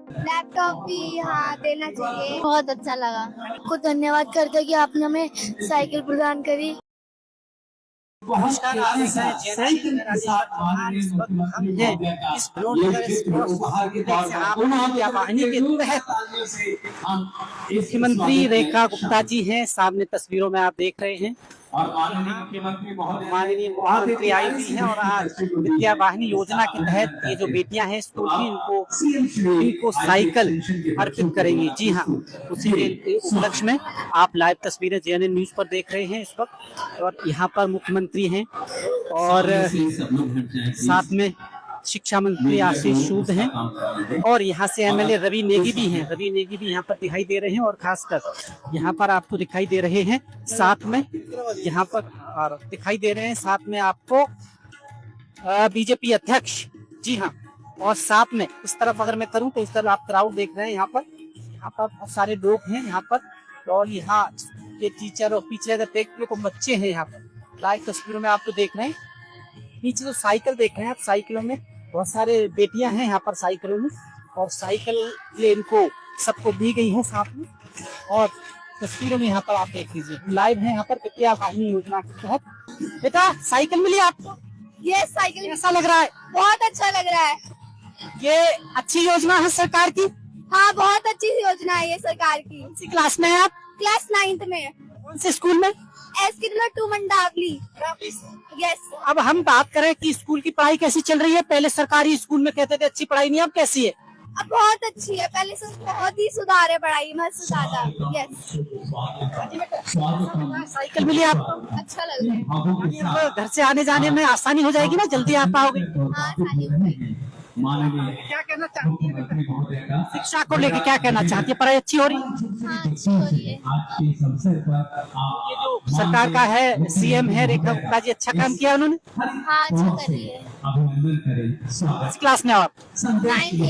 Laptop भी हाँ देना चाहिए, बहुत अच्छा लगा। आपको धन्यवाद करते कि आपने हमें साइकिल प्रदान करी। नमस्कार, आप देख रहे हैं साइकिल के साथ माननीय मुख्यमंत्री महोदय का इस ये उपहार के तौर पर वाहिनी के तहत मुख्यमंत्री रेखा गुप्ता जी हैं, सामने तस्वीरों में आप देख रहे हैं। और माननीय मुख्यमंत्री आई हुई हैं और आज विद्या वाहिनी योजना के तहत ये जो बेटियां हैं इनको साइकिल अर्पित करेंगी। जी हाँ, उसी के उपलक्ष्य में आप लाइव तस्वीरें JNN न्यूज पर देख रहे हैं इस वक्त। और यहाँ पर मुख्यमंत्री हैं और साथ में शिक्षा मंत्री आशीष सूद हैं और यहाँ से MLA रवि नेगी भी हैं। रवि नेगी भी यहाँ पर दिखाई दे रहे हैं और खासकर यहाँ पर आपको दिखाई दे रहे हैं साथ में यहाँ पर और दिखाई दे रहे हैं साथ में आपको BJP अध्यक्ष। जी हाँ, और साथ में इस तरफ अगर मैं करूँ तो इस तरफ आप क्राउड देख रहे हैं। यहाँ पर बहुत सारे लोग हैं यहाँ पर और यहाँ के टीचर और पीछे अगर देखने को बच्चे हैं यहाँ पर लाइव तस्वीरों में आपको देख रहे हैं। पीछे जो साइकिल देख रहे हैं आप, साइकिलों में बहुत सारे बेटियां हैं यहाँ पर साइकिलों में और साइकिल ये इनको सबको दी गई है साथ में। और तस्वीरों में यहाँ पर आप देख लीजिए लाइव है यहाँ पर विद्या वाहिनी योजना के तहत। बेटा साइकिल मिली आपको? ये साइकिल कैसा लग रहा है? बहुत अच्छा लग रहा है। ये अच्छी योजना है सरकार की? हाँ, बहुत अच्छी योजना है ये सरकार की। कौन सी क्लास में है आप? क्लास 9th में। कौन से स्कूल में? SK2 मंडावली। यस। अब हम बात करें कि स्कूल की पढ़ाई कैसी चल रही है। पहले सरकारी स्कूल में कहते थे अच्छी पढ़ाई नहीं, अब कैसी है? अब बहुत अच्छी है, पहले से बहुत ही सुधार है पढ़ाई में, ज्यादा। यस। साइकिल मिली आपको? अच्छा लग रहा है। घर से आने जाने में आसानी हो जाएगी ना, जल्दी आ पाओगे? हाँ, आसानी हो जाएगी। क्या कहना चाहती है शिक्षा को लेकर, क्या कहना चाहती है? पढ़ाई अच्छी हो रही है? हाँ, अच्छी हो रही है। ये जो सरकार का है CM है रेखा गुप्ता जी, अच्छा काम किया उन्होंने। हाँ, अच्छा कर रही है। किस क्लास में हो आप? 9th में।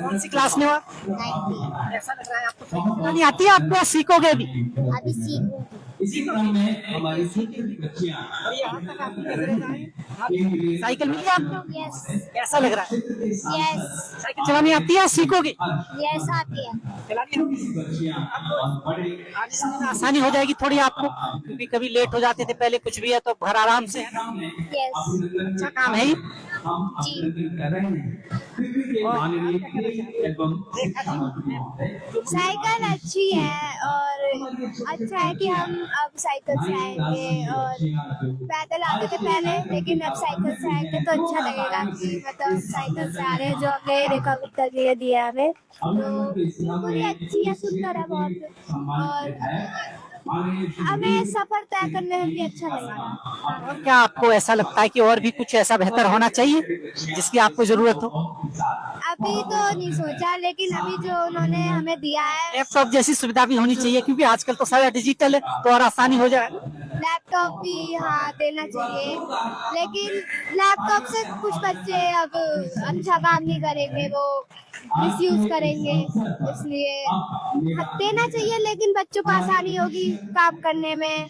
कौन सी क्लास में हो आप? 9th। ऐसा लग रहा है आपको नहीं आती है, आपको सीखोगे भी? अभी सीखूंगी। इसी क्रम में हमारी बच्चियां साइकिल मिली आपको? यस। कैसा लग रहा है? यस। साइकिल चलानी आती है, सीखोगे? यस, आती है। आसानी हो जाएगी थोड़ी आपको, क्योंकि कभी लेट हो जाते थे पहले, कुछ भी है तो घर आराम से है। यस। अच्छा काम है ये। जी। साइकिल अच्छी है और अच्छा है कि हम अब साइकिल से आएंगे और पैदल आते थे पहले, लेकिन अब साइकिल से आएंगे तो अच्छा लगेगा कि मतलब साइकिल से आ रहे हैं, जो हमने रेखा गुप्ता जी ने दिया हमें, तो पूरी अच्छी है, सुंदर है बहुत और हमें सफर तय करने में भी अच्छा लगेगा। क्या आपको ऐसा लगता है कि और भी कुछ ऐसा बेहतर होना चाहिए जिसकी आपको जरूरत हो? अभी तो नहीं सोचा, लेकिन अभी जो उन्होंने हमें दिया है, लैपटॉप जैसी सुविधा भी होनी चाहिए, क्योंकि आजकल तो सारा डिजिटल है तो और आसानी हो जाए। लैपटॉप भी हाँ देना चाहिए, लेकिन लैपटॉप से कुछ बच्चे अब अच्छा काम नहीं करेंगे, वो मिसयूज करेंगे, इसलिए देना चाहिए, लेकिन बच्चों को आसानी होगी काम करने में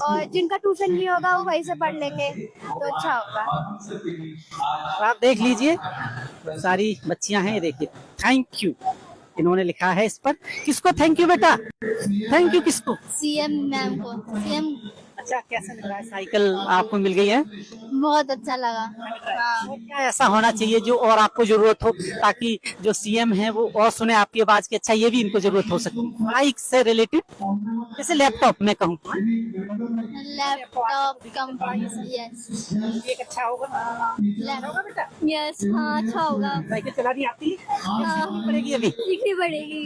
और जिनका ट्यूशन भी होगा वो वहीं से पढ़ लेंगे तो अच्छा होगा। आप देख लीजिए सारी बच्चियां हैं, देखिए थैंक यू इन्होंने लिखा है इस पर। किसको थैंक यू बेटा? थैंक यू किसको? CM मैम को। CM। अच्छा, कैसा लग रहा है? साइकिल आपको मिल गई है, बहुत अच्छा लगा। क्या ऐसा होना चाहिए जो और आपको जरूरत हो, ताकि जो CM है वो और सुने आपकी आवाज की, अच्छा ये भी इनको जरूरत हो सके पढ़ाई से रिलेटेड, जैसे लैपटॉप में कहूँ। Laptop company. यस। एक अच्छा होगा बेटा। यस, हाँ अच्छा होगा। साइकिल चलानी आती है? हाँ, पड़ेगी अभी, सीखनी पड़ेगी।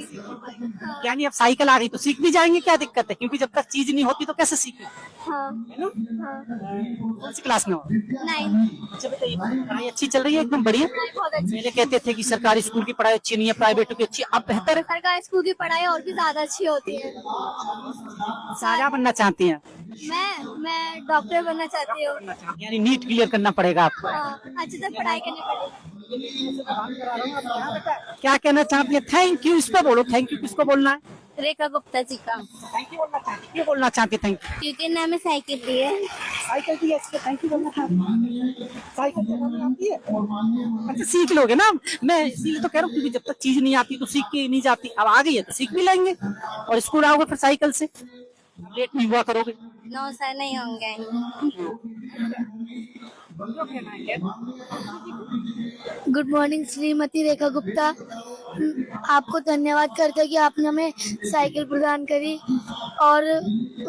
यानी अब साइकिल आ गई तो सीख भी जाएंगे, क्या दिक्कत है? क्योंकि जब तक चीज नहीं होती तो कैसे सीखें? हाँ। है ना? हाँ। कौन सी क्लास में हो? 9th। अच्छा बेटा, ये पढ़ाई अच्छी चल रही है? एकदम बढ़िया। बहुत अच्छी। पहले कहते थे कि सरकारी स्कूल की पढ़ाई अच्छी नहीं है, प्राइवेट की अच्छी, अब बेहतर है। सरकारी स्कूल की पढ़ाई और भी ज्यादा अच्छी होती है। साझा बनना चाहती हैं? मैं डॉक्टर बनना चाहती हूँ। यानी नीट क्लियर करना पड़ेगा आपको। हाँ, अच्छी तरह पढ़ाई करनी पड़ेगी। क्या कहना चाहती है? थैंक यू इस पे बोलो। थैंक यू किसको बोलना है? रेखा गुप्ता जी का। थैंक यू बोलना चाहती, क्यों बोलना चाहती थैंक यू? क्योंकि ने हमें साइकिल दी है। साइकिल दी है, इसके थैंक यू करना था। साइकिल चलानी आती है? अच्छा सीख लोगे ना, मैं इसीलिए तो कह रहा हूँ क्योंकि जब तक चीज नहीं आती तो सीख के नहीं जाती, अब आ गई है तो सीख भी लेंगे और स्कूल आओगे फिर साइकिल से, लेट नहीं हुआ करोगे। नो सर नहीं होंगे। गुड मॉर्निंग श्रीमती रेखा गुप्ता, आपको धन्यवाद करते हैं कि आपने हमें साइकिल प्रदान करी और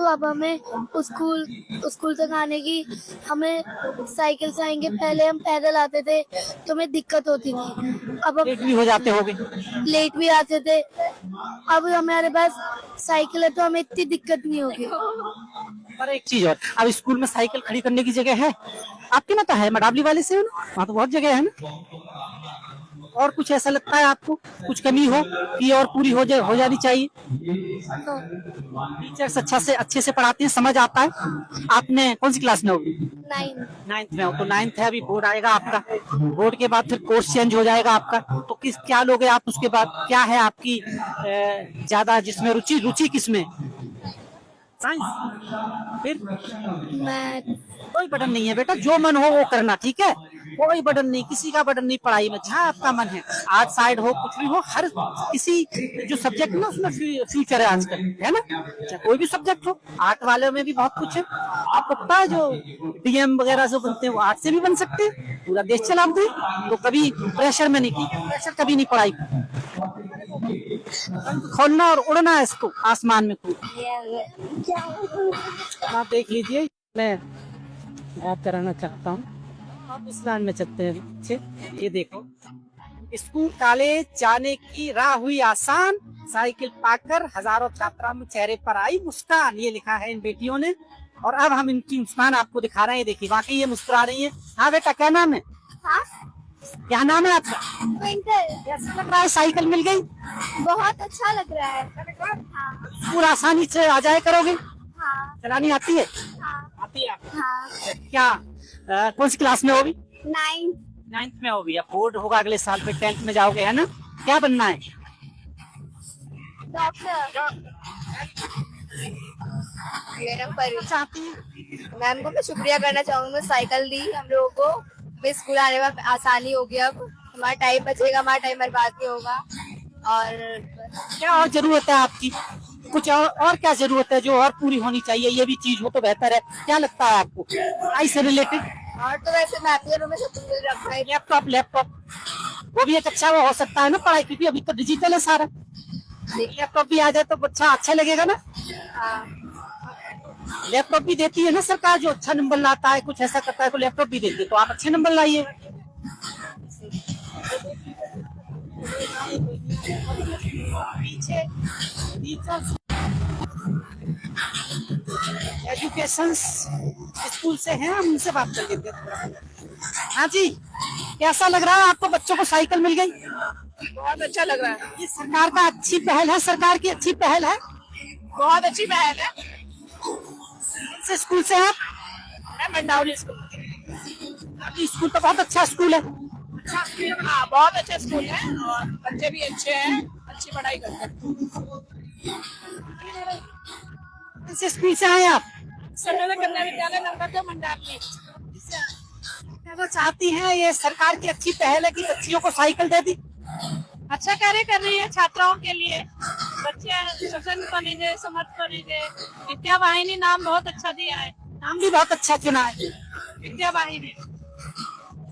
अब हमें स्कूल तक आने की हमें साइकिल से आएंगे। पहले हम पैदल आते थे तो हमें दिक्कत होती थी, अब लेट भी हो जाते होगे। लेट भी आते थे, अब हमारे पास साइकिल है तो हमें इतनी दिक्कत नहीं होगी। पर एक चीज और, अब स्कूल में साइकिल खड़ी करने की जगह है आपके में? तो है, मडावली वाले से हो ना, वहाँ तो बहुत जगह है ना। और कुछ ऐसा लगता है आपको कुछ कमी हो कि और पूरी हो जानी चाहिए? टीचर्स अच्छे से पढ़ाते हैं, समझ आता है? आपने कौन सी क्लास में हो? 9th में हो, तो 9th है, अभी बोर्ड आएगा आपका, बोर्ड के बाद फिर कोर्स चेंज हो जाएगा आपका, तो क्या लोगे आप उसके बाद? क्या है आपकी ज्यादा जिसमें रुचि किसमें? साइंस। फिर कोई बटन नहीं है बेटा, जो मन हो वो करना, ठीक है? कोई बटन नहीं, किसी का बटन नहीं पढ़ाई में, जहाँ आपका मन है, आर्ट साइड हो कुछ भी हो, हर किसी जो सब्जेक्ट है ना उसमें फ्यूचर है आजकल, है ना? चाहे कोई भी सब्जेक्ट हो, आर्ट वाले में भी बहुत कुछ है। आपको पता है जो डीएम वगैरह जो बनते हैं वो आर्ट से भी बन सकते हैं, पूरा देश चलाते हैं, तो कभी प्रेशर में नहीं की, प्रेशर कभी नहीं पढ़ाई खोलना और उड़ना है इसको आसमान में खूब। आप देख लीजिए, मैं बात कराना चाहता हूँ, आप इस लाइन में चलते हैं पीछे, ये देखो, स्कूल कॉलेज जाने की राह हुई आसान, साइकिल पाकर हजारों छात्राओं में चेहरे पर आई मुस्कान, ये लिखा है इन बेटियों ने। और अब हम इनकी मुस्कान आपको दिखा रहे हैं, देखिए वाकई ये मुस्कुरा रही है। हाँ बेटा, क्या नाम है? हाँ? क्या नाम है आपका? कैसा लग रहा है साइकिल मिल गई? बहुत अच्छा लग रहा है। हाँ। पूरा आसानी से आ जाए करोगे? हाँ। चलानी आती है? हाँ। आती है आपको? हाँ। क्या कौन सी क्लास में हो अभी? 9th में हो अभी, अब बोर्ड होगा अगले साल, फिर 10th में जाओगे, है ना? क्या बनना है? डॉक्टर। मैम को मैं शुक्रिया करना चाहूंगी, साइकिल दी हम लोगों को, स्कूल आने में आसानी होगी, अब हमारा टाइम बचेगा, हमारा टाइम बर्बाद नहीं होगा। और क्या और जरूरत है आपकी? कुछ और क्या जरूरत है जो और पूरी होनी चाहिए? ये भी चीज हो तो बेहतर है। क्या लगता है आपको पढ़ाई से रिलेटेड? और तो वैसे मैपियर में सब मिल रखा है। लैपटॉप वो भी एक अच्छा वो हो सकता है ना पढ़ाई, क्योंकि अभी तो डिजिटल है सारा। लैपटॉप भी आ जाए तो बच्चा अच्छा लगेगा ना। लैपटॉप भी देती है ना सरकार, जो अच्छा नंबर लाता है, कुछ ऐसा करता है तो लैपटॉप भी देती है, तो आप अच्छे नंबर लाइए। एजुकेशन स्कूल से हैं, हम उनसे बात कर लेते हैं। हाँ जी, कैसा लग रहा है आपको? बच्चों को साइकिल मिल गई, बहुत अच्छा लग रहा है। ये सरकार का अच्छी पहल है, सरकार की अच्छी पहल है, बहुत अच्छी पहल है। से स्कूल से आप? मैं मंडावली स्कूल। आपकी स्कूल तो बहुत अच्छा स्कूल है। हाँ, बहुत अच्छा स्कूल है और बच्चे भी अच्छे हैं, अच्छी पढ़ाई करते हैं। इस स्कूल से आए आप? सर्वोदय कन्या विद्यालय नंबर 2 मंडावली। वो चाहती हैं ये सरकार की अच्छी पहल है कि बच्चियों को साइकिल दे दी। अच्छा कार्य कर रही है छात्राओं के लिए, बच्चे सशक्त बनेंगे, समर्थ बनेंगे। विद्या वाहिनी नाम बहुत अच्छा दिया है, नाम भी बहुत अच्छा चुना है, विद्या वाहिनी।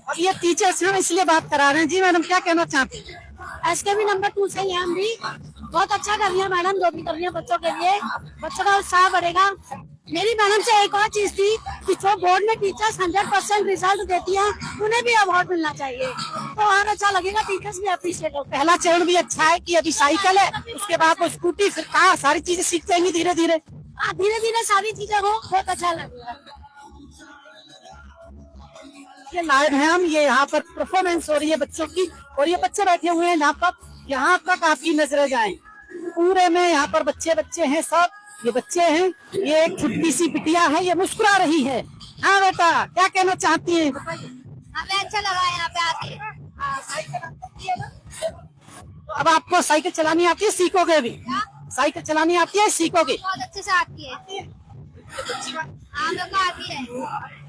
और ये टीचर्स हम इसलिए बात करा रहे हैं। जी मैडम, क्या कहना चाहती हैं? SKV नंबर 2 से हम भी बहुत अच्छा कर रही है मैडम, जो भी कर रही है बच्चों के लिए, बच्चों का उत्साह बढ़ेगा। मेरी मैडम से एक और चीज थी कि जो बोर्ड में टीचर्स 100% रिजल्ट देती हैं, उन्हें भी अवार्ड मिलना चाहिए, तो और अच्छा लगेगा, टीचर्स भी अप्रिशिएट होगा। पहला चरण भी अच्छा है कि अभी साइकिल है, उसके बाद वो स्कूटी, फिर कार, सारी चीजें सीख जाएंगी धीरे धीरे। धीरे धीरे सारी चीजें हो, बहुत अच्छा लगेगा। ये लाइव है हम, ये यहाँ पर परफॉर्मेंस हो रही है बच्चों की, और ये बच्चे बैठे हुए हैं यहाँ तक आपकी नजरें जाएं, पूरे में यहाँ पर बच्चे हैं, सब ये बच्चे हैं। ये एक छुट्टी सी बिटिया है, ये मुस्कुरा रही है। हाँ बेटा, क्या कहना चाहती है? हमें अच्छा लगा यहाँ पे आके। अब आपको साइकिल चलानी आती है, सीखोगे भी? साइकिल चलानी आती है, सीखोगे? बहुत अच्छे से आती है। हाँ मेरे को आती है।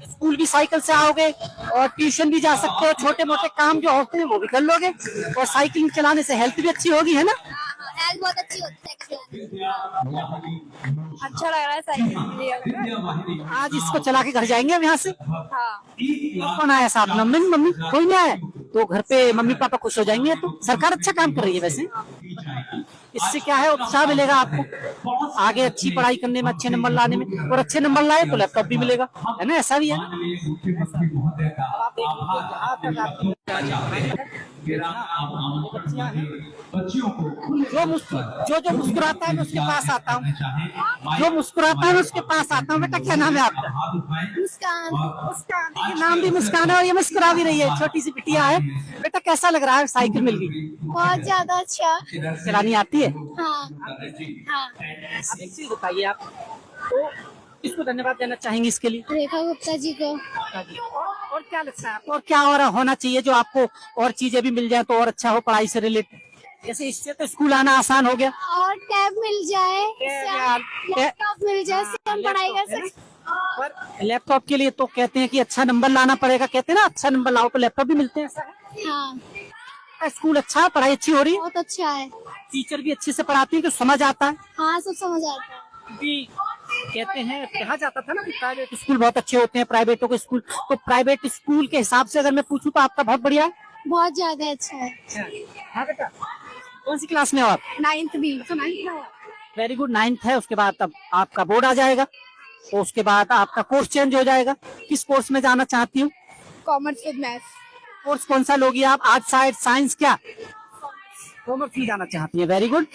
स्कूल भी साइकिल से आओगे और ट्यूशन भी जा सकते हो, छोटे मोटे काम जो होते हैं वो भी कर लोगे, और साइकिल चलाने से हेल्थ भी अच्छी होगी, है ना? हेल्थ बहुत अच्छी होती है। अच्छा लग रहा है साइकिल। आज इसको चला के घर जाएंगे अब यहाँ से। हाँ कौन आया साथ में? मम्मी मम्मी कोई नहीं आया तो घर पे मम्मी पापा खुश हो जाएंगे। तो सरकार अच्छा काम कर रही है वैसे, इससे क्या है उत्साह मिलेगा आपको आगे अच्छी पढ़ाई करने में, अच्छे नंबर लाने में, और अच्छे नंबर लाए तो लैपटॉप भी मिलेगा, है ना? ऐसा भी है। जो मुस्कुराता है मैं उसके पास आता हूँ, जो मुस्कुराता है मैं उसके पास आता हूँ। बेटा क्या नाम है आपका? मुस्कान। मुस्कान, ये नाम भी मुस्कान है और ये मुस्कुरा भी रही है, छोटी सी बिटिया है। बेटा कैसा लग रहा है साइकिल मिल गई? बहुत ज्यादा अच्छा। चलानी आती है? हाँ हाँ। अब एक चीज बताइए आप, तो किसको धन्यवाद देना चाहेंगे इसके लिए? रेखा गुप्ता जी को। और क्या लगता है आपको, और क्या और होना चाहिए जो आपको और चीजें भी मिल जाए तो और अच्छा हो पढ़ाई से रिलेटेड? जैसे इससे तो स्कूल आना आसान हो गया, और टैब मिल जाए, यार, लैपटॉप मिल जाए, इससे हम पढ़ाई कर सकते। पर लैपटॉप के लिए तो कहते हैं कि अच्छा नंबर लाना पड़ेगा, कहते हैं ना अच्छा नंबर लाओ तो लैपटॉप भी मिलते हैं, ऐसा है? हाँ स्कूल अच्छा है, पढ़ाई अच्छी हो रही है, बहुत अच्छा है। टीचर भी अच्छे से पढ़ाते हैं कि समझ आता है? हाँ सब समझ आता है। क्योंकि कहते हैं, कहा जाता था ना कि प्राइवेट स्कूल बहुत अच्छे होते हैं, प्राइवेटों के स्कूल, तो प्राइवेट स्कूल के हिसाब से अगर मैं पूछूं तो आपका बहुत बढ़िया है। बहुत ज्यादा अच्छा है। हाँ बेटा, कौन सी क्लास में हो आप? 9th भी। वेरी गुड, 9th है। उसके बाद तब आपका बोर्ड आ जाएगा, तो उसके बाद आपका कोर्स चेंज हो जाएगा। किस कोर्स में जाना चाहती हूँ? Commerce with math. कोर्स कौन सा लोगी आप? आर्ट, साइंस, क्या? कॉमर्स में जाना चाहती है, वेरी गुड।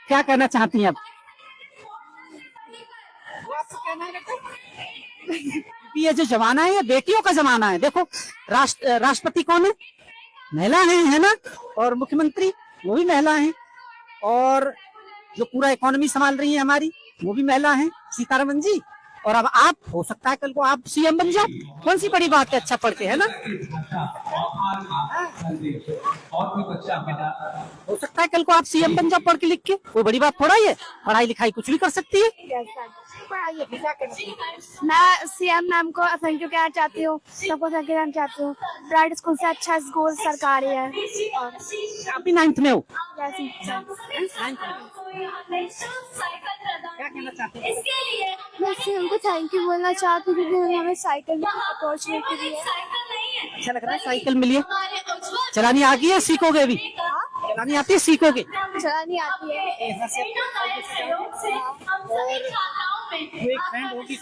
क्या करना चाहती हैं आप? ये जो जमाना है ये बेटियों का जमाना है। देखो राष्ट्रपति कौन है? महिला है ना? और मुख्यमंत्री वो भी महिला है, और जो पूरा इकोनॉमी संभाल रही है हमारी वो भी महिला है, सीतारमन जी। और अब आप, हो सकता है कल को आप सीएम बन जाओ, कौन सी बड़ी बात है, अच्छा पढ़ते हैं ना? हो सकता है कल को आप सीएम बन जाओ पढ़ के लिख के, कोई बड़ी बात थोड़ा ही है। पढ़ाई लिखाई कुछ भी कर सकती है। मैं सीएम मैम को थैंक यू कहना चाहती हूँ, सबको थैंक यू कहना चाहती हूँ। प्राइवेट स्कूल से अच्छा स्कूल सरकारी है। और आप भी 9th में हो? क्या कहना चाहते हैं? मैं सीएम को थैंक यू बोलना चाहती हूँ क्योंकि उन्होंने हमें साइकिल की अपॉर्चुनिटी दी है। अच्छा लग रहा है साइकिल मिली है। चलानी आ गई है, सीखोगे भी? चलानी आती है, सीखोगे? चलानी आती है। जो एक फ्रेंड होगी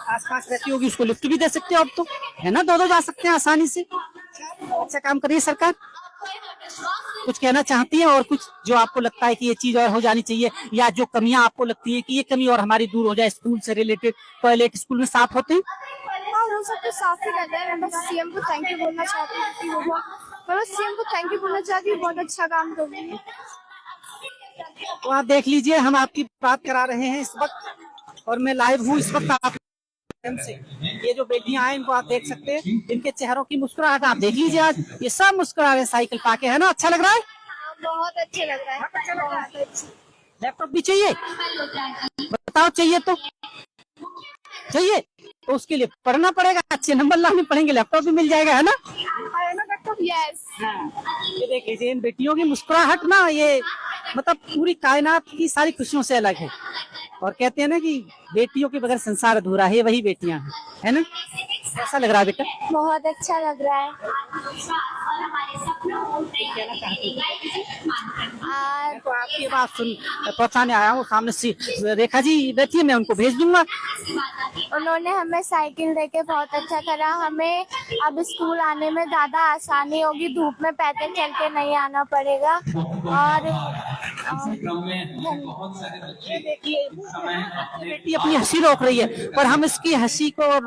आसपास रहती होगी उसको लिफ्ट भी दे सकते हो अब तो, है ना? दो जा सकते हैं आसानी से। अच्छा काम कर रही है सरकार। कुछ कहना चाहती है और कुछ जो आपको लगता है कि ये चीज और हो जानी चाहिए, या जो कमियां आपको लगती है कि ये कमी और हमारी दूर हो जाए स्कूल से रिलेटेड? टॉयलेट स्कूल में साफ होते हैं? हाँ वो सब तो साफ ही करते हैं। मैं बस सीएम को थैंक यू बोलना चाहती हूँ कि वो मैं बस सीएम को थैंक यू बोलना चाहती हूँ, बहुत अच्छा काम कर रही है। तो आप देख लीजिए, हम आपकी बात करा रहे हैं इस वक्त, और मैं लाइव हूँ इस वक्त आप से। ये जो बेटियां हैं इनको आप देख सकते हैं, इनके चेहरों की मुस्कुराहट आप देख लीजिए। आज ये सब मुस्कुरा रहे हैं साइकिल पाके, है ना? अच्छा लग रहा है? बहुत अच्छे लग रहा है, बहुत अच्छे। लैपटॉप भी चाहिए? बताओ चाहिए तो चाहिए, तो उसके लिए पढ़ना पड़ेगा, अच्छे नंबर लाने पड़ेंगे, लैपटॉप भी मिल जाएगा, है ना? यस। ये देख लीजिए इन बेटियों की मुस्कुराहट ना, ये मतलब पूरी कायनात की सारी खुशियों से अलग है। और कहते हैं ना कि बेटियों के बगैर संसार अधूरा है, वही बेटियां हैं, है ना? कैसा लग रहा है बेटा? बहुत अच्छा लग रहा है। तो आपकी बात सुन पहुंचाने आया हूँ। सामने से रेखा जी बैठी है, मैं उनको भेज दूंगा। उन्होंने हमें साइकिल देके बहुत अच्छा करा। हमें अब स्कूल आने में ज्यादा आसानी होगी, धूप में पैदल चल के नहीं आना पड़ेगा। और बेटी अपनी हंसी रोक रही है, पर हम इसकी हंसी को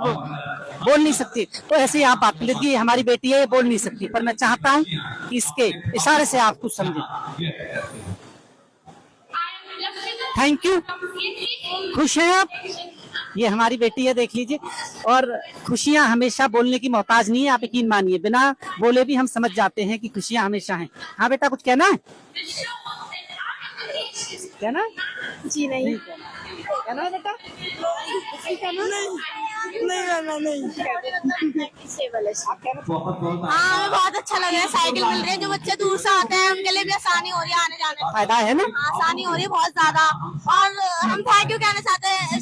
बोल नहीं सकते, तो ऐसे ही आप बात लीजिए, हमारी बेटी है ये बोल नहीं सकती, पर मैं चाहता हूँ कि इसके इशारे से आप कुछ समझें। Thank you. खुश हैं आप? ये हमारी बेटी है, देख लीजिए। और खुशियां हमेशा बोलने की मोहताज नहीं है, आप यकीन मानिए, बिना बोले भी हम समझ जाते हैं कि खुशियां हमेशा हैं। हाँ बेटा, कुछ कहना है? कहना? जी नहीं। क्या नाम है बेटा? बहुत बहुत हाँ हमें बहुत अच्छा लग रहा है, साइकिल मिल रही है, जो बच्चे दूर से आते हैं उनके लिए भी आसानी हो रही है आने जाने में, फायदा है ना? आसानी हो रही है बहुत ज्यादा। और हम थैंक यू कहना चाहते हैं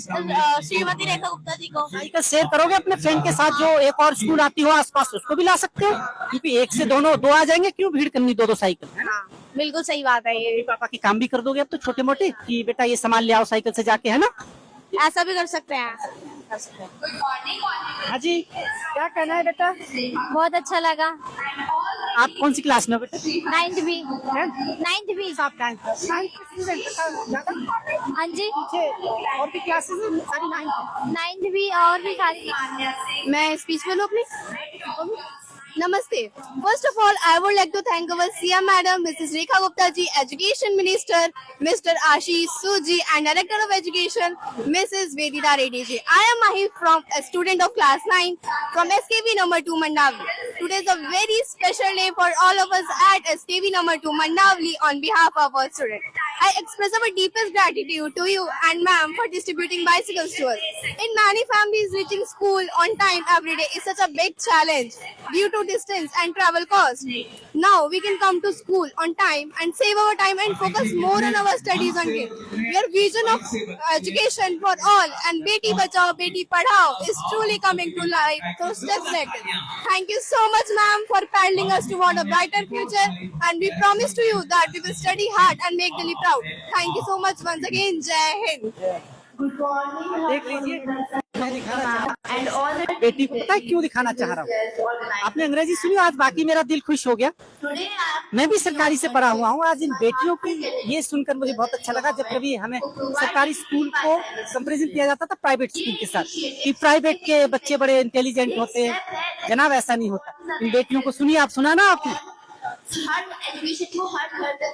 श्रीमती रेखा गुप्ता जी को। साइकिल शेयर करोगे अपने फ्रेंड के साथ, जो एक और स्कूल आती हो आसपास, उसको भी ला सकते हो, क्योंकि एक से दोनों दो आ जाएंगे, क्यों भीड़ करनी दो साइकिल, है ना? बिल्कुल सही बात है ये, पापा की काम भी कर दोगे अब तो छोटे मोटे, कि बेटा ये सामान ले आओ साइकिल से जाके, है ना? ऐसा भी कर सकते हैं। हाँ जी, क्या कहना है बेटा? बहुत अच्छा लगा। आप कौन सी क्लास में हो बेटा? 9th भी। 9th भी। आप 9th हाँ जी, और भी क्लासेस सारी 9th भी और भी खाली। मैं स्पीच में लूँ अपनी? Namaste. First of all, I would like to thank our CM Madam, Mrs. Rekha Gupta ji, Education Minister, Mr. Ashish Suji, and Director of Education, Mrs. Vedita Reddy ji. I am Mahi, from a student of class 9 from SKB number 2 Mandavli. Today is a very special day for all of us at SKB number 2 Mandavli on behalf of our students. I express our deepest gratitude to you and ma'am for distributing bicycles to us. In many families, reaching school on time every day is such a big challenge due to distance and travel cost. Now we can come to school on time and save our time and focus more on our studies and kids. Your vision of education for all and Beti Bachao, Beti Padhao is truly coming to life through steps like this. Thank you so much, ma'am, for paddling us toward a brighter future, and we promise to you that we will study hard and make Delhi proud. Thank you so much once again. Jai Hind. देख लीजिए, मैं दिखाना चाह रहा हूं बेटी को, पता है क्यों दिखाना चाह रहा हूँ? आपने अंग्रेजी सुनी, आज बाकी मेरा दिल खुश हो गया। मैं भी सरकारी से पढ़ा हुआ हूँ, आज इन बेटियों की ये सुनकर मुझे बहुत अच्छा लगा। जब कभी हमें सरकारी स्कूल को कंपेरिजन किया जाता था प्राइवेट स्कूल के साथ, कि प्राइवेट के बच्चे बड़े इंटेलिजेंट होते हैं, जनाब ऐसा नहीं होता। इन बेटियों को सुनिए, आप सुना ना आपने?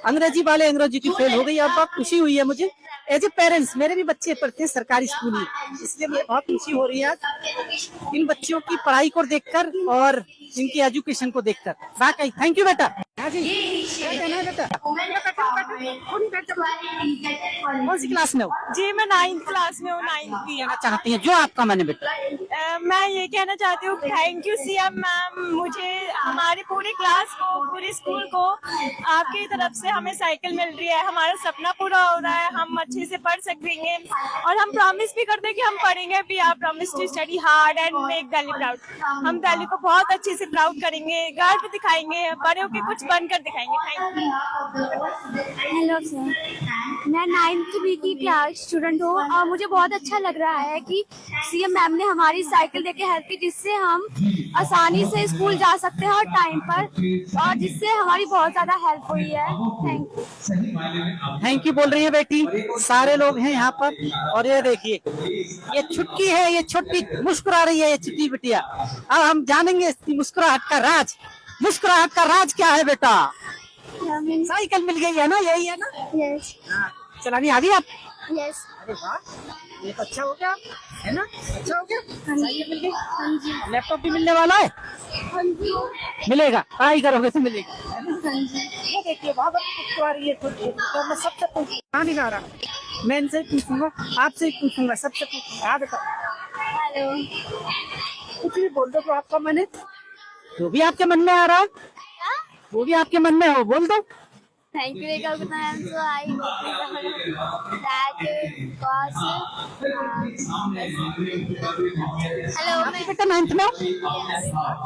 अंग्रेजी वाले अंग्रेजी की फेल हो गई, अब बहुत खुशी हुई है मुझे। एज ए पेरेंट्स, मेरे भी बच्चे पढ़ते हैं सरकारी स्कूल में, इसलिए मुझे बहुत खुशी हो रही है आज इन बच्चों की पढ़ाई को देखकर और इनकी एजुकेशन को देखकर। वाकई थैंक यू बेटा। हाँ जी, क्या कहना है बेटा? कौन सी क्लास में हो? जी मैं 9th क्लास में हूँ, 9th की। कहना चाहती हैं जो आपका मन है बेटा? मैं ये कहना चाहती हूँ थैंक यू सीएम मैम, मुझे हमारी पूरी क्लास को, पूरी स्कूल को आपकी तरफ से हमें साइकिल मिल रही है, हमारा सपना पूरा हो रहा है, हम अच्छे से पढ़ सकेंगे और हम प्रॉमिस भी करते हैं कि हम पढ़ेंगे भी। आप promise to study hard and make Delhi proud. हम दिल्ली को बहुत अच्छे से प्राउड करेंगे, गर्व दिखाएंगे, बड़े होकर कुछ बनकर दिखाएंगे। Thank you. हेलो सर, मैं 9th बी की क्लास स्टूडेंट हूँ और मुझे बहुत अच्छा लग रहा है कि सीएम मैम ने हमारी साइकिल देके हेल्प की, जिससे हम आसानी से स्कूल जा सकते हैं और टाइम पर, और जिससे हमारी बहुत ज्यादा हेल्प हुई है। Thank you. थैंक यू बोल रही है बेटी, सारे लोग हैं यहाँ पर। और ये देखिए, ये छुटकी है, ये छोटी मुस्कुरा रही है, ये छोटी बिटिया। अब हम जानेंगे इसकी मुस्कुराहट का राज। मुस्कुराहट का राज क्या है बेटा? साइकिल मिल गई है ना, यही है ना? यस चलानी आ गई आप? यस। अरे वाह, ये तो अच्छा हो गया, है ना? अच्छा हो गया, साइकिल मिल गई। हाँ जी, लैपटॉप भी मिलने वाला है? हाँ जी, मिलेगा, पढ़ाई करोगे तो मिलेगा। हाँ जी। ये देखिए, बहुत मुस्कुरा रही है छोटी, तो मैं सबसे कहाँ दिखा रहा, मैं इनसे पूछूंगा, आपसे ही पूछूंगा, सबसे पूछूंगा। हाँ बेटा, हेलो। कुछ भी बोल दो, तो आपका मन है, जो भी आपके मन में आ रहा है, वो भी आपके मन में हो, बोल दो। Thank you, Rekha Gupta ma'am. So I that was hello. आपकी बेटा 9th में हो?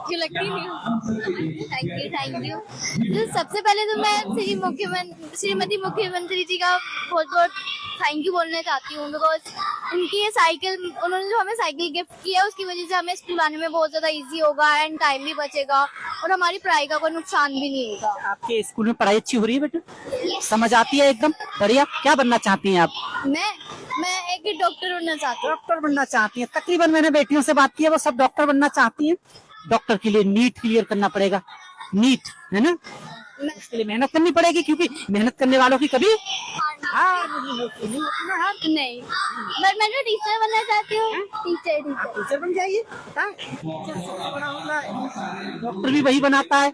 क्यों लगती नहीं? Thank you. तो सबसे पहले तो मैं श्रीमती मुख्यमंत्री जी का बहुत बहुत थैंक यू बोलना चाहती हूँ, बिकॉज उनकी ये साइकिल, उन्होंने जो हमें साइकिल गिफ्ट किया है, उसकी वजह से हमें स्कूल आने में बहुत ज्यादा इजी होगा एंड टाइम भी बचेगा और हमारी पढ़ाई का कोई नुकसान भी नहीं होगा। आपके स्कूल में पढ़ाई अच्छी हो रही है बेटा? समझ आती है एकदम बढ़िया? क्या बनना चाहती हैं आप? मैं एक डॉक्टर बनना चाहती हूँ। डॉक्टर बनना चाहती हैं? तकरीबन मैंने बेटियों से बात की है, वो सब डॉक्टर बनना चाहती हैं। डॉक्टर के लिए नीट क्लियर करना पड़ेगा, नीट, है ना? उसके लिए मेहनत करनी पड़ेगी, क्योंकि मेहनत करने वालों की कभी नहीं, बट मैं टीचर बनना चाहती हूँ। टीचर बन जाइए, डॉक्टर भी वही बनाता है,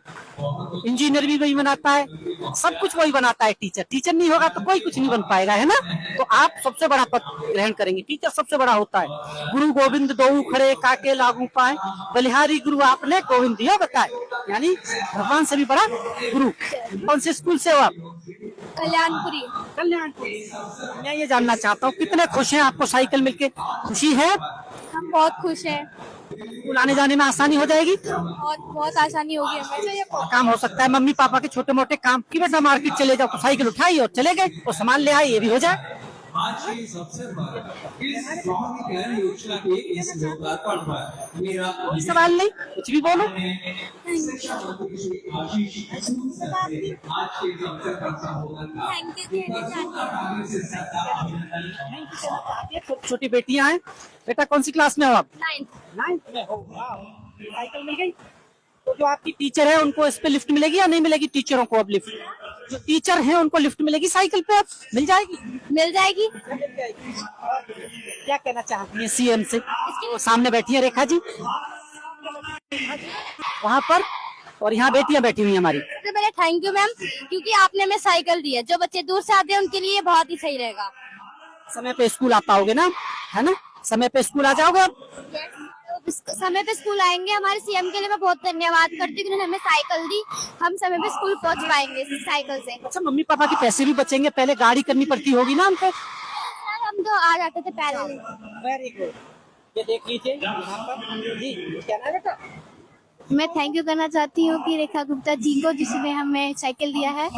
इंजीनियर भी वही बनाता है, सब कुछ वही बनाता है। टीचर नहीं होगा तो कोई कुछ नहीं बन पाएगा, है ना। तो आप सबसे बड़ा पद ग्रहण करेंगे, टीचर सबसे बड़ा होता है। गुरु गोविंद दो खड़े काके लागू पाए, बलिहारी गुरु आपने गोविंद दिया बताए, यानी भगवान से भी बड़ा गुरु। कौन से स्कूल से हो आप? कल्याणपुरी। मैं ये जानना चाहता हूँ कितने खुश हैं आपको साइकिल मिलके? खुशी है? हम बहुत खुश हैं। स्कूल आने जाने में आसानी हो जाएगी, बहुत आसानी होगी हमें। काम हो सकता है मम्मी पापा के छोटे मोटे काम की, बेटा मार्केट चले जाओ तो साइकिल उठाई और चले गए और सामान ले आए, ये भी हो जाए। आज के इस अवसर पर इस स्वामी कल्याण योजना के इस लोकार्पण पर मेरा कोई सवाल नहीं, कुछ भी बोलो। शिक्षा मंत्री श्री आशीष आज के इस अवसर पर संबोधन का छोटी छोटी बेटियां हैं। बेटा कौन सी क्लास में हो आप? 9th में हो। साइकिल मिल गई। तो जो आपकी टीचर है उनको इस पे लिफ्ट मिलेगी या नहीं मिलेगी? टीचरों को अब लिफ्ट, जो टीचर हैं उनको लिफ्ट मिलेगी साइकिल पे, अब मिल जाएगी। मिल जाएगी। क्या कहना चाहती हैं सीएम से? वो सामने बैठी है रेखा जी वहाँ पर, और यहाँ बेटियां बैठी हुई हैं हमारी। सबसे पहले थैंक यू मैम, क्योंकि आपने हमें साइकिल दी है। जो बच्चे दूर से आते हैं उनके लिए बहुत ही सही रहेगा। समय पे स्कूल आ पाओगे ना, है ना? समय पे स्कूल आ जाओगे आप? समय पे स्कूल आएंगे। हमारे सीएम के लिए मैं बहुत धन्यवाद करती हूँ, उन्होंने हमें साइकिल दी। हम समय पे स्कूल पहुँच पाएंगे इस साइकिल से। अच्छा, मम्मी पापा के पैसे भी बचेंगे, पहले गाड़ी करनी पड़ती होगी ना हमको। हम तो आ जाते थे पहले। Very good. ये देख लीजिए यहाँ पर जी, क्या नाम है बेटा? मैं थैंक यू करना चाहती हूँ कि रेखा गुप्ता जी को, जिसने हमें साइकिल दिया है।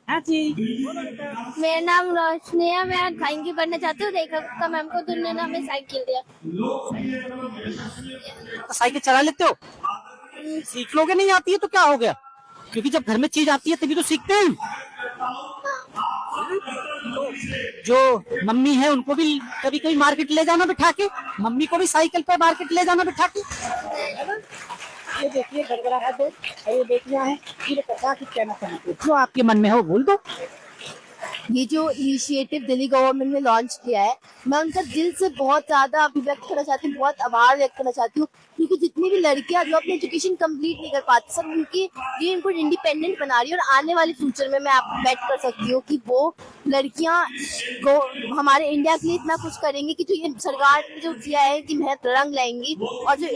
हाँ जी, मेरा नाम रोशनी है। मैं थैंक यू करना चाहती हूँ रेखा गुप्ता मैम को, जिन्होंने हमें साइकिल दिया। तो साइकिल चला लेते हो? सीख लोगे, नहीं आती है तो क्या हो गया? क्योंकि जब घर में चीज आती है तभी तो सीखते हैं। जो मम्मी है उनको भी कभी कभी मार्केट ले जाना बिठा के, मम्मी को भी साइकिल पे मार्केट ले जाना बिठा के। ये देखिए गड़बड़ा दो, ये बेटियां हैं, ये पता कि कहना चाहते जो आपके मन में हो बोल दो। ये जो इनिशिएटिव दिल्ली गवर्नमेंट ने लॉन्च किया है, मैं उनका दिल से बहुत ज़्यादा अभिव्यक्त करना चाहती हूँ, बहुत आभार व्यक्त करना चाहती हूँ, क्योंकि जितनी भी लड़कियां जो अपनी एजुकेशन कंप्लीट नहीं कर पाती, सब उनकी ये इनको इंडिपेंडेंट बना रही है। और आने वाले फ्यूचर में मैं आपको बेट कर सकती हूँ कि वो लड़कियां को हमारे इंडिया के लिए इतना कुछ करेंगी कि जो ये सरकार ने जो किया है कि मेहनत रंग लाएंगी, और जो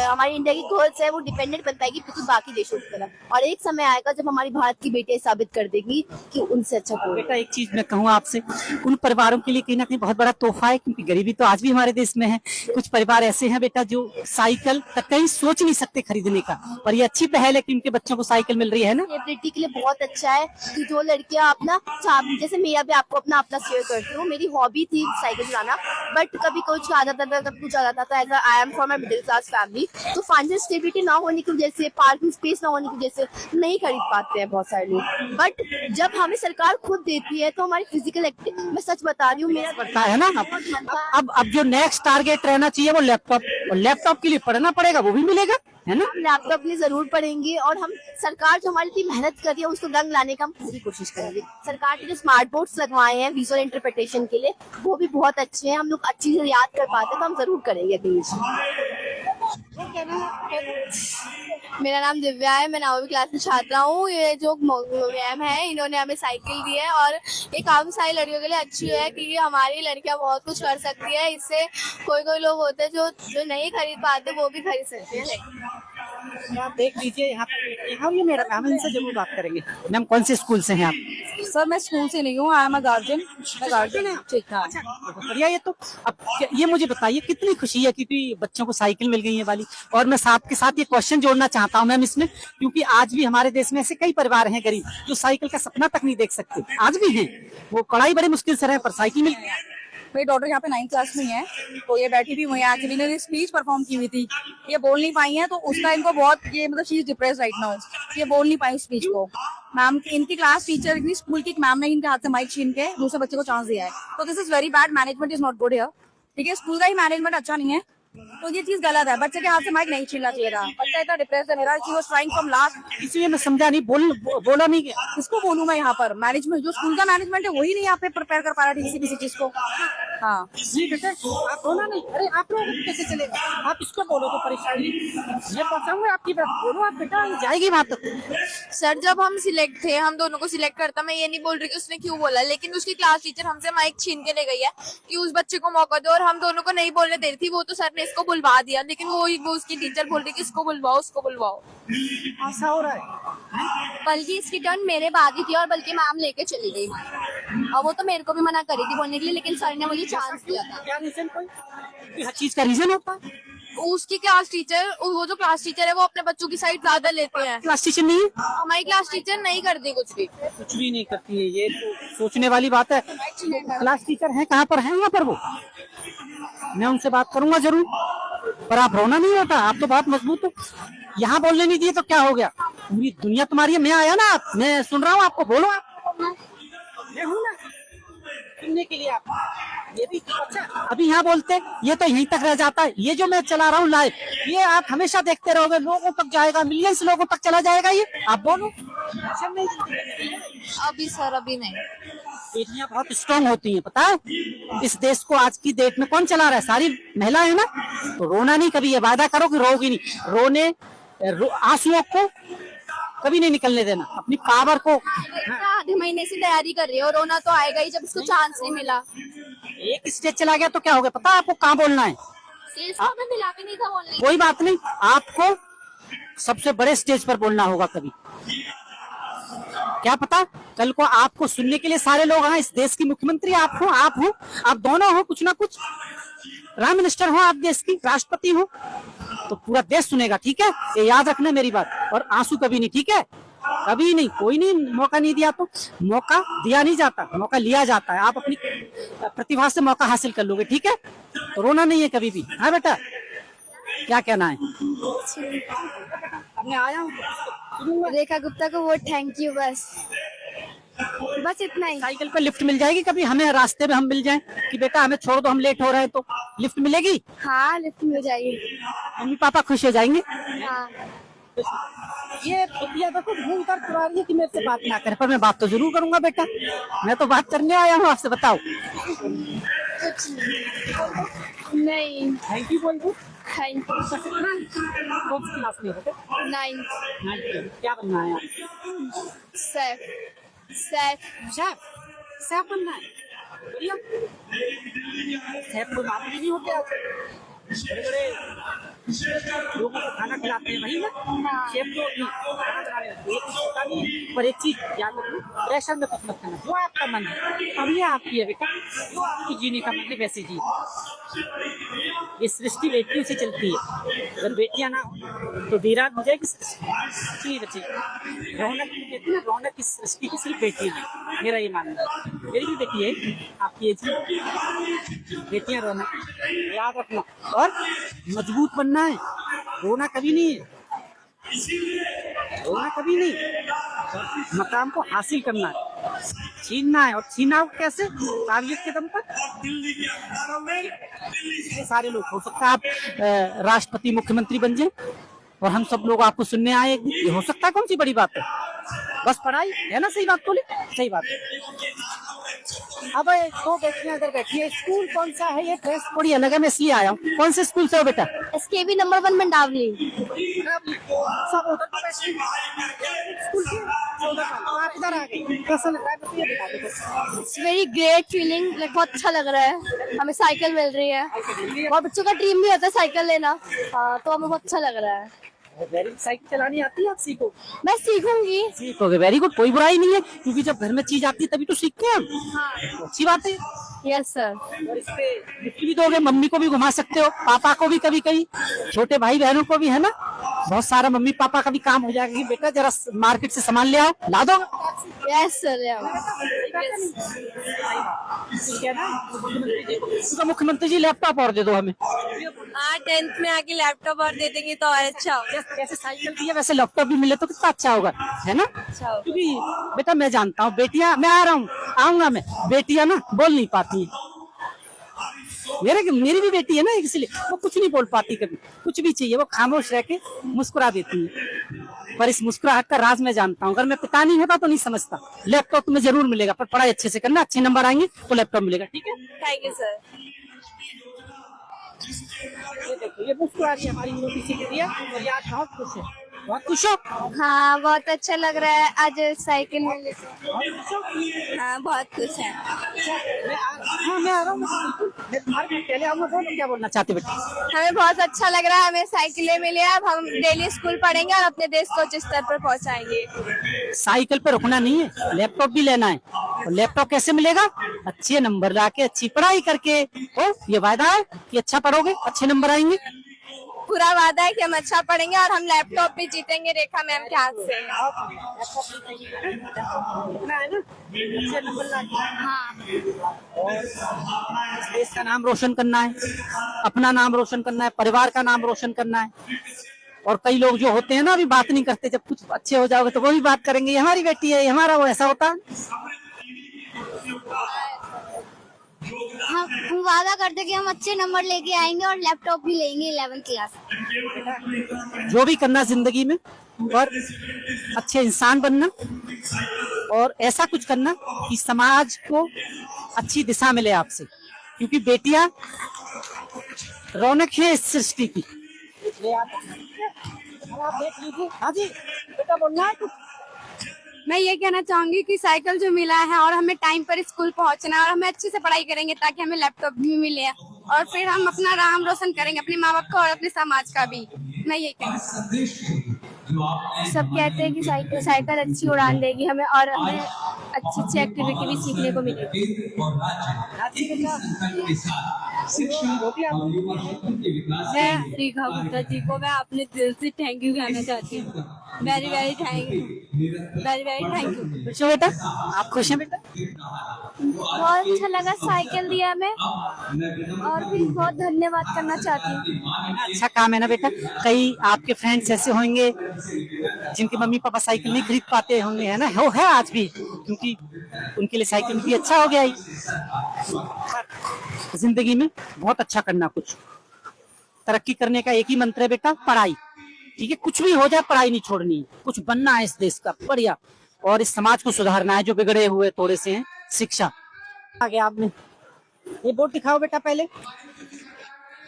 हमारी इंडिया की गर्ल्स है वो डिपेंडेंट बन पाएगी बिल्कुल बाकी देशों की तरह। और एक समय आएगा जब हमारी भारत की बेटियां साबित कर देगी कि उनसे अच्छा कोई। बेटा एक चीज मैं कहूँ आपसे, उन परिवारों के लिए कहीं ना कहीं बहुत बड़ा तोहफा है, क्योंकि गरीबी तो आज भी हमारे देश में है। कुछ परिवार ऐसे हैं बेटा जो साइकिल तक कहीं सोच नहीं सकते खरीदने का, और ये अच्छी पहल है कि उनके बच्चों को साइकिल मिल रही है ना। ये बेटी के लिए बहुत अच्छा है कि जो लड़कियां अपना, जैसे मेरा भी आपको अपना शेयर करती हूँ, मेरी हॉबी थी साइकिल चलाना, बट कभी कुछ आ जाता था, कभी कुछ आ जाता था। ऐसा I am from a middle class family, तो फाइनेंशियल स्टेबिलिटी ना होने की वजह से, पार्किंग स्पेस ना होने की वजह से नहीं खरीद पाते हैं बहुत सारे लोग। बट जब हमें सरकार खुद देती है तो हमारी फिजिकल एक्टिव, मैं सच बता रही हूँ, मेरा पड़ता है ना। अब जो नेक्स्ट टारगेट रहना चाहिए वो लैपटॉप, और लैपटॉप के लिए पढ़ना पड़ेगा, वो भी मिलेगा, है ना। लैपटॉप के लिए जरूर पढ़ेंगे, और हम सरकार जो हमारे लिए मेहनत कर रही है उसको रंग लाने का हम पूरी कोशिश करेंगे। सरकार ने जो स्मार्ट बोर्ड्स लगवाए हैं विजुअल इंटरप्रिटेशन के लिए, वो भी बहुत अच्छे हैं। हम लोग अच्छी से याद कर पाते हैं, तो हम जरूर करेंगे। मेरा नाम दिव्या है, मैं 9वीं क्लास में छात्रा हूँ। ये जो मैम है, इन्होंने हमें साइकिल दी है, और ये काफी सारी लड़कियों के लिए अच्छी है, क्योंकि हमारी लड़कियां बहुत कुछ कर सकती है। इससे कोई लोग होते हैं जो नहीं खरीद पाते, वो भी खरीद सकते हैं। आप देख लीजिए यहाँ ये मैडम, हम इनसे जरूर बात करेंगे। मैम कौन से स्कूल से हैं आप? सर मैं स्कूल से नहीं हूँ, आई एम अ गार्जियन। ठीक है, बढ़िया। ये तो अब ये मुझे बताइए कितनी खुशी है क्योंकि बच्चों को साइकिल मिल गई है वाली। और मैं साथ के साथ ये क्वेश्चन जोड़ना चाहता हूँ मैम इसमें, क्योंकि आज भी हमारे देश में ऐसे कई परिवार हैं गरीब जो साइकिल का सपना तक नहीं देख सकते, आज भी हैं। वो पढ़ाई बड़ी मुश्किल से रहे पर साइकिल मिल गई। मेरी डॉटर यहाँ पे 9th क्लास में है, तो ये बैठी भी हुई है। एक्चुअली इन्होंने स्पीच परफॉर्म की हुई थी, ये बोल नहीं पाई है, तो उसका इनको बहुत ये मतलब she is depressed right now, ये बोल नहीं पाई स्पीच को। मैम इनकी क्लास टीचर की स्कूल की एक मैम ने इनके हाथ से माइक छीन के दूसरे बच्चे को चांस दिया है, तो this is very bad. Management is not good here. ठीक है, स्कूल का ही मैनेजमेंट अच्छा नहीं है, तो ये चीज गलत है। बच्चे के हाथ से माइक नहीं छीनना चाहिए था। बच्चा इतना डिप्रेस है मेरा, she was trying from last. इसलिए मैं समझा नहीं, बोला नहीं गया। किसको बोलूं मैं यहाँ पर? मैनेजमेंट, जो स्कूल का मैनेजमेंट है वही नहीं यहाँ पे प्रिपेयर कर पा रहा है किसी चीज को। हाँ नहीं बेटा आप बोला नहीं, अरे आप लोगों को कैसे चलेगा? आप इसको बोलो तो परेशानी ये पहुंचाऊंगा आपकी बात, बोलो आप बेटा, जाएगी बात तक। सर जब हम सिलेक्ट थे, हम दोनों को सिलेक्ट करता, मैं ये नहीं बोल रही कि उसने क्यों बोला, लेकिन उसकी क्लास टीचर हमसे माइक छीन के ले गई है कि उस बच्चे को मौका दो, और हम दोनों को नहीं बोलने दे रही थी। वो तो सर ने इसको बुलवा दिया, लेकिन वो उसकी टीचर बोल रही कि इसको बुलवाओ, उसको बुलवाओ। ऐसा हो रहा है। बल्कि इसकी टर्न मेरे बाद ही थी, और बल्कि मैम लेके चली गई, और वो तो मेरे को भी मना करी थी बोलने के लिए, लेकिन सर ने मुझे चांस दिया था। क्या रीजन? कोई हर चीज का रीजन होता है। उसकी क्लास टीचर, वो जो क्लास टीचर है वो अपने बच्चों की साइड ज्यादा लेते हैं। क्लास टीचर नहीं है? हमारी क्लास टीचर नहीं करती कुछ भी नहीं करती है, ये तो सोचने वाली बात है। क्लास टीचर है कहाँ पर है? यहाँ पर वो, मैं उनसे बात करूंगा जरूर, पर आप रोना नहीं होता, आप तो बहुत मजबूत हो। यहाँ बोलने नहीं दिए तो क्या हो गया? पूरी दुनिया तुम्हारी है, मैं आया ना, आप मैं सुन रहा हूँ आपको, बोलो आप। मैं हूँ ना सुनने के लिए। आप ये भी अच्छा, अभी यहाँ बोलते ये तो यहीं तक रह जाता है। ये जो मैं चला रहा हूँ लाइव, ये आप हमेशा देखते रहोगे, लोगों तक जाएगा, मिलियंस लोगों तक चला जाएगा ये, आप बोलो। अभी सर अभी नहीं। बेटियां बहुत स्ट्रांग होती हैं, पता है? इस देश को आज की डेट में कौन चला रहा है? सारी महिला है ना। तो रोना नहीं कभी, ये वादा करो कि रोगी नहीं। आंसुओं को कभी नहीं निकलने देना, अपनी पावर को। आधे महीने से तैयारी कर रही है, और रोना तो आएगा ही जब उसको चांस नहीं मिला। एक स्टेज चला गया तो क्या हो गया? पता है आपको कहाँ बोलना है? स्टेज को हमें मिला भी नहीं था बोलने। कोई बात नहीं, आपको सबसे बड़े स्टेज पर बोलना होगा कभी। क्या पता कल को आपको सुनने के लिए सारे लोग हैं। इस देश की मुख्यमंत्री आप हो, आप दोनों हो, कुछ ना कुछ प्राइम मिनिस्टर हो, आप देश की राष्ट्रपति हो, तो पूरा देश सुनेगा, ठीक है? ये याद रखना मेरी बात। और आंसू कभी नहीं, ठीक है? कभी नहीं, कोई नहीं मौका नहीं दिया तो मौका दिया नहीं जाता, मौका लिया जाता है। आप अपनी प्रतिभा से मौका हासिल कर लोगे, ठीक है? तो रोना नहीं है कभी भी। हाँ बेटा, क्या कहना है? मैं आया हूँ रेखा गुप्ता को वो थैंक यू, बस इतना ही। साइकिल पे लिफ्ट मिल जाएगी कभी हमें? रास्ते में हम मिल जाएं कि बेटा हमें छोड़ दो, हम लेट हो रहे हैं, तो लिफ्ट मिलेगी? हाँ लिफ्ट मिल जाएगी। मम्मी पापा खुश हो जाएंगे। हाँ ये बिटिया देखो घूम कर तुरा रही है कि मेरे से बात ना करे, पर मैं बात तो जरूर करूंगा बेटा, मैं तो बात करने आया हूँ आपसे। बताओ। नहीं थैंक यू बोल दो। Thank you. कौन सी क्लास में हो? 9th। क्या बनना है? सेफ सेफ बनना है। बढ़िया। सेफ कोई बात भी नहीं होते आज, बड़े बड़े लोगों को खाना खिलाते हैं वही ना। शेफ तो खाना खिला रहे हैं, एक होता नहीं। पर एक चीज याद रखना, प्रेशर में कुछ मत करना, जो आपका मन है अब ये आपकी है बेटा, जो आपकी जीने का मन है वैसे जी। ये सृष्टि बेटियों से चलती है, अगर बेटियां ना हो तो वीरान हो जाएगी सृष्टि, नहीं बचेगी। रौनक की सृष्टि की सिर्फ बेटियां हैं, मेरा ये मानना है। मेरी भी बेटी है, आपकी एज बेटियां रौनक, याद रखना। और मजबूत बनना है, रोना कभी नहीं है, रोना कभी नहीं। मकाम को हासिल करना है, छीनना है, और छीना कैसे? काबिलियत के दम पर। सारे लोग, हो सकता है आप राष्ट्रपति मुख्यमंत्री बन जाए और हम सब लोग आपको सुनने आए, ये हो सकता है। कौन सी बड़ी बात है? बस पढ़ाई है ना। सही बात बोले, सही बात है। अब दो बेटियां इधर बैठी है। स्कूल कौन सा है? ये ड्रेस थोड़ी अलग है, मैं इसलिए आया हूँ। कौन से स्कूल से हो बेटा? SKV number 1 Mandawali. सब उधर स्कूल से आप इधर आ गए, कैसा लग रहा है बताइए बेटा? देखो it's very great feeling, like बहुत अच्छा लग रहा है। हमें साइकिल मिल रही है, और बच्चों का ड्रीम भी होता है साइकिल लेना। हाँ, तो हमें बहुत अच्छा लग रहा है। साइकिल चलानी आती है? आप सीखो। मैं सीखूंगी। सीखोगे, वेरी गुड, कोई बुराई नहीं है, क्योंकि जब घर में चीज आती है तभी तो सीखते हैं हम। हाँ। अच्छी बात है। Yes sir. और इस पे गिफ्ट भी दोगे, मम्मी को भी घुमा सकते हो, पापा को भी, कभी कभी छोटे भाई बहनों को भी, है ना? बहुत सारा मम्मी पापा का भी काम हो जाएगा कि बेटा जरा मार्केट से सामान ले आओ, ला दो। Yes sir. तो मुख्यमंत्री जी लैपटॉप और दे दो हमें। हाँ, 10th में आके लैपटॉप और दे देंगे तो और अच्छा होगा। जैसे साइकिल दी है वैसे लैपटॉप भी मिले तो कितना अच्छा होगा, है ना? क्योंकि बेटा मैं जानता हूँ बेटियां, मैं आ रहा हूँ, आऊंगा मैं, बेटियां ना बोल नहीं पाती हैं। मेरी भी बेटी है ना, इसलिए वो कुछ नहीं बोल पाती, कभी कुछ भी चाहिए वो खामोश रह के मुस्कुरा देती है। पर इस मुस्कुराहट का राज मैं जानता हूँ, अगर मैं पिता नहीं होता तो नहीं समझता। लैपटॉप तुम्हें जरूर मिलेगा, पर पढ़ाई अच्छे से करना, अच्छे नंबर आएंगे तो लैपटॉप मिलेगा, ठीक है? Thank you sir. ये देखो, ये मुस्कुरा रही है हमारी मोदी के दिया, और ये आज बहुत खुश है। बहुत खुश हो? हाँ, बहुत अच्छा लग रहा है आज साइकिल मिलने से। हाँ, बहुत खुश है। हाँ, मैं आ रहा हूँ, मैं तुम्हारे पहले आऊंगा। बोलो क्या बोलना चाहते बेटा? हमें बहुत अच्छा लग रहा है, हमें साइकिलें मिली है। अब हम डेली स्कूल पढ़ेंगे और अपने देश को उच्च स्तर पर पहुंचाएंगे। साइकिल पे रुकना नहीं है, लैपटॉप भी लेना है। और लैपटॉप कैसे मिलेगा? अच्छे नंबर लाके, अच्छी पढ़ाई करके। ओ, ये वायदा है कि अच्छा पढ़ोगे, अच्छे नंबर आएंगे। पूरा वादा है कि हम अच्छा पढ़ेंगे और हम लैपटॉप भी जीतेंगे रेखा मैम के हाथ से। हाँ, देश का नाम रोशन करना है, अपना नाम रोशन करना है, परिवार का नाम रोशन करना है। और कई लोग जो होते हैं ना, अभी बात नहीं करते, जब कुछ अच्छे हो जाओगे तो वो भी बात करेंगे, ये हमारी बेटी है, ये हमारा वो, ऐसा होता है। हम वादा करते हैं कि हम अच्छे नंबर लेके आएंगे और लैपटॉप भी लेंगे 11th क्लास। जो भी करना जिंदगी में, और अच्छे इंसान बनना, और ऐसा कुछ करना कि समाज को अच्छी दिशा मिले आपसे, क्योंकि बेटियां रौनक है इस सृष्टि की। आप देख लीजिए। हाँ जी बेटा, बोलना है कुछ? मैं ये कहना चाहूंगी कि साइकिल जो मिला है और हमें टाइम पर स्कूल पहुंचना है और हमें अच्छे से पढ़ाई करेंगे ताकि हमें लैपटॉप भी मिले और फिर हम अपना नाम रोशन करेंगे, अपने माँ बाप का और अपने समाज का भी। मैं ये कहना सब कहते हैं कि साइकिल अच्छी उड़ान देगी हमें और हमें अच्छी अच्छी एक्टिविटी भी सीखने को मिलेगी। मैं रेखा गुप्ता जी को मैं अपने दिल से थैंक यू कहना चाहती हूँ। Very very thank you. बेटा, आप खुश हैं बेटा? बहुत अच्छा लगा, साइकिल दिया हमें और भी बहुत धन्यवाद करना चाहती हूँ। अच्छा काम है ना बेटा। कई आपके फ्रेंड्स ऐसे होंगे जिनके मम्मी पापा साइकिल नहीं खरीद पाते होंगे, है ना? वो है आज भी, क्योंकि उनके लिए साइकिल भी अच्छा हो गया ही। जिंदगी में बहुत अच्छा करना, कुछ तरक्की करने का एक ही मंत्र है बेटा, पढ़ाई। ठीक है, कुछ भी हो जाए पढ़ाई नहीं छोड़नी है, कुछ बनना है इस देश का बढ़िया, और इस समाज को सुधारना है जो बिगड़े हुए थोड़े से हैं। शिक्षा आगे आपने ये बोर्ड दिखाओ बेटा पहले।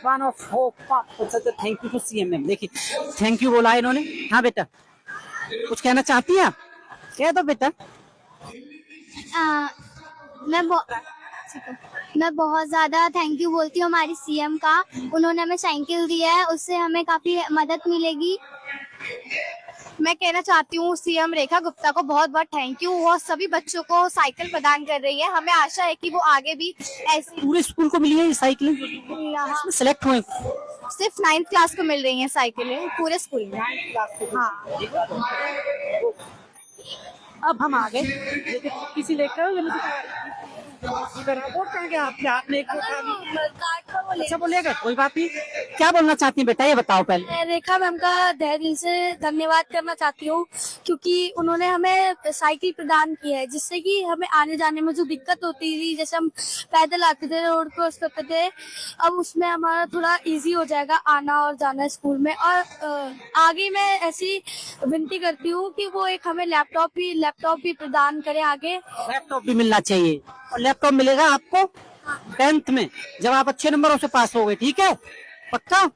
One of hope, thank you to CMM। देखिए थैंक यू बोला इन्होंने। हाँ बेटा, कुछ कहना चाहती हैं आप? कह दो बेटा। मैं बहुत ज़्यादा थैंक यू बोलती हूँ हमारी CM का। उन्होंने हमें साइकिल दिया है, उससे हमें काफ़ी मदद मिलेगी। मैं कहना चाहती हूँ CM रेखा गुप्ता को बहुत बहुत थैंक यू। वो सभी बच्चों को साइकिल प्रदान कर रही है, हमें आशा है कि वो आगे भी ऐसी। पूरे स्कूल को मिली है ये साइकिल? सेलेक्ट हुए? सिर्फ 9th क्लास को मिल रही हैं साइकिलें पूरे स्कूल में। हाँ, अब हम आ गए, किसी लेकर आपने अच्छा बोलेगा, कोई बात नहीं। क्या बोलना चाहती हैं बेटा, ये बताओ पहले। मैं रेखा मैम का तहे दिल से धन्यवाद करना चाहती हूँ, क्योंकि उन्होंने हमें साइकिल प्रदान की है, जिससे कि हमें आने जाने में जो दिक्कत होती थी, जैसे हम पैदल आते थे, रोड क्रॉस करते थे, अब उसमें हमारा थोड़ा इजी हो जाएगा आना और जाना स्कूल में। और आगे मैं ऐसी विनती करती हूँ कि वो एक हमें लैपटॉप भी प्रदान करे आगे। लैपटॉप भी मिलना चाहिए, और लैपटॉप मिलेगा आपको 10th में, जब आप अच्छे नंबरों से पास हो गए। ठीक है, पक्का?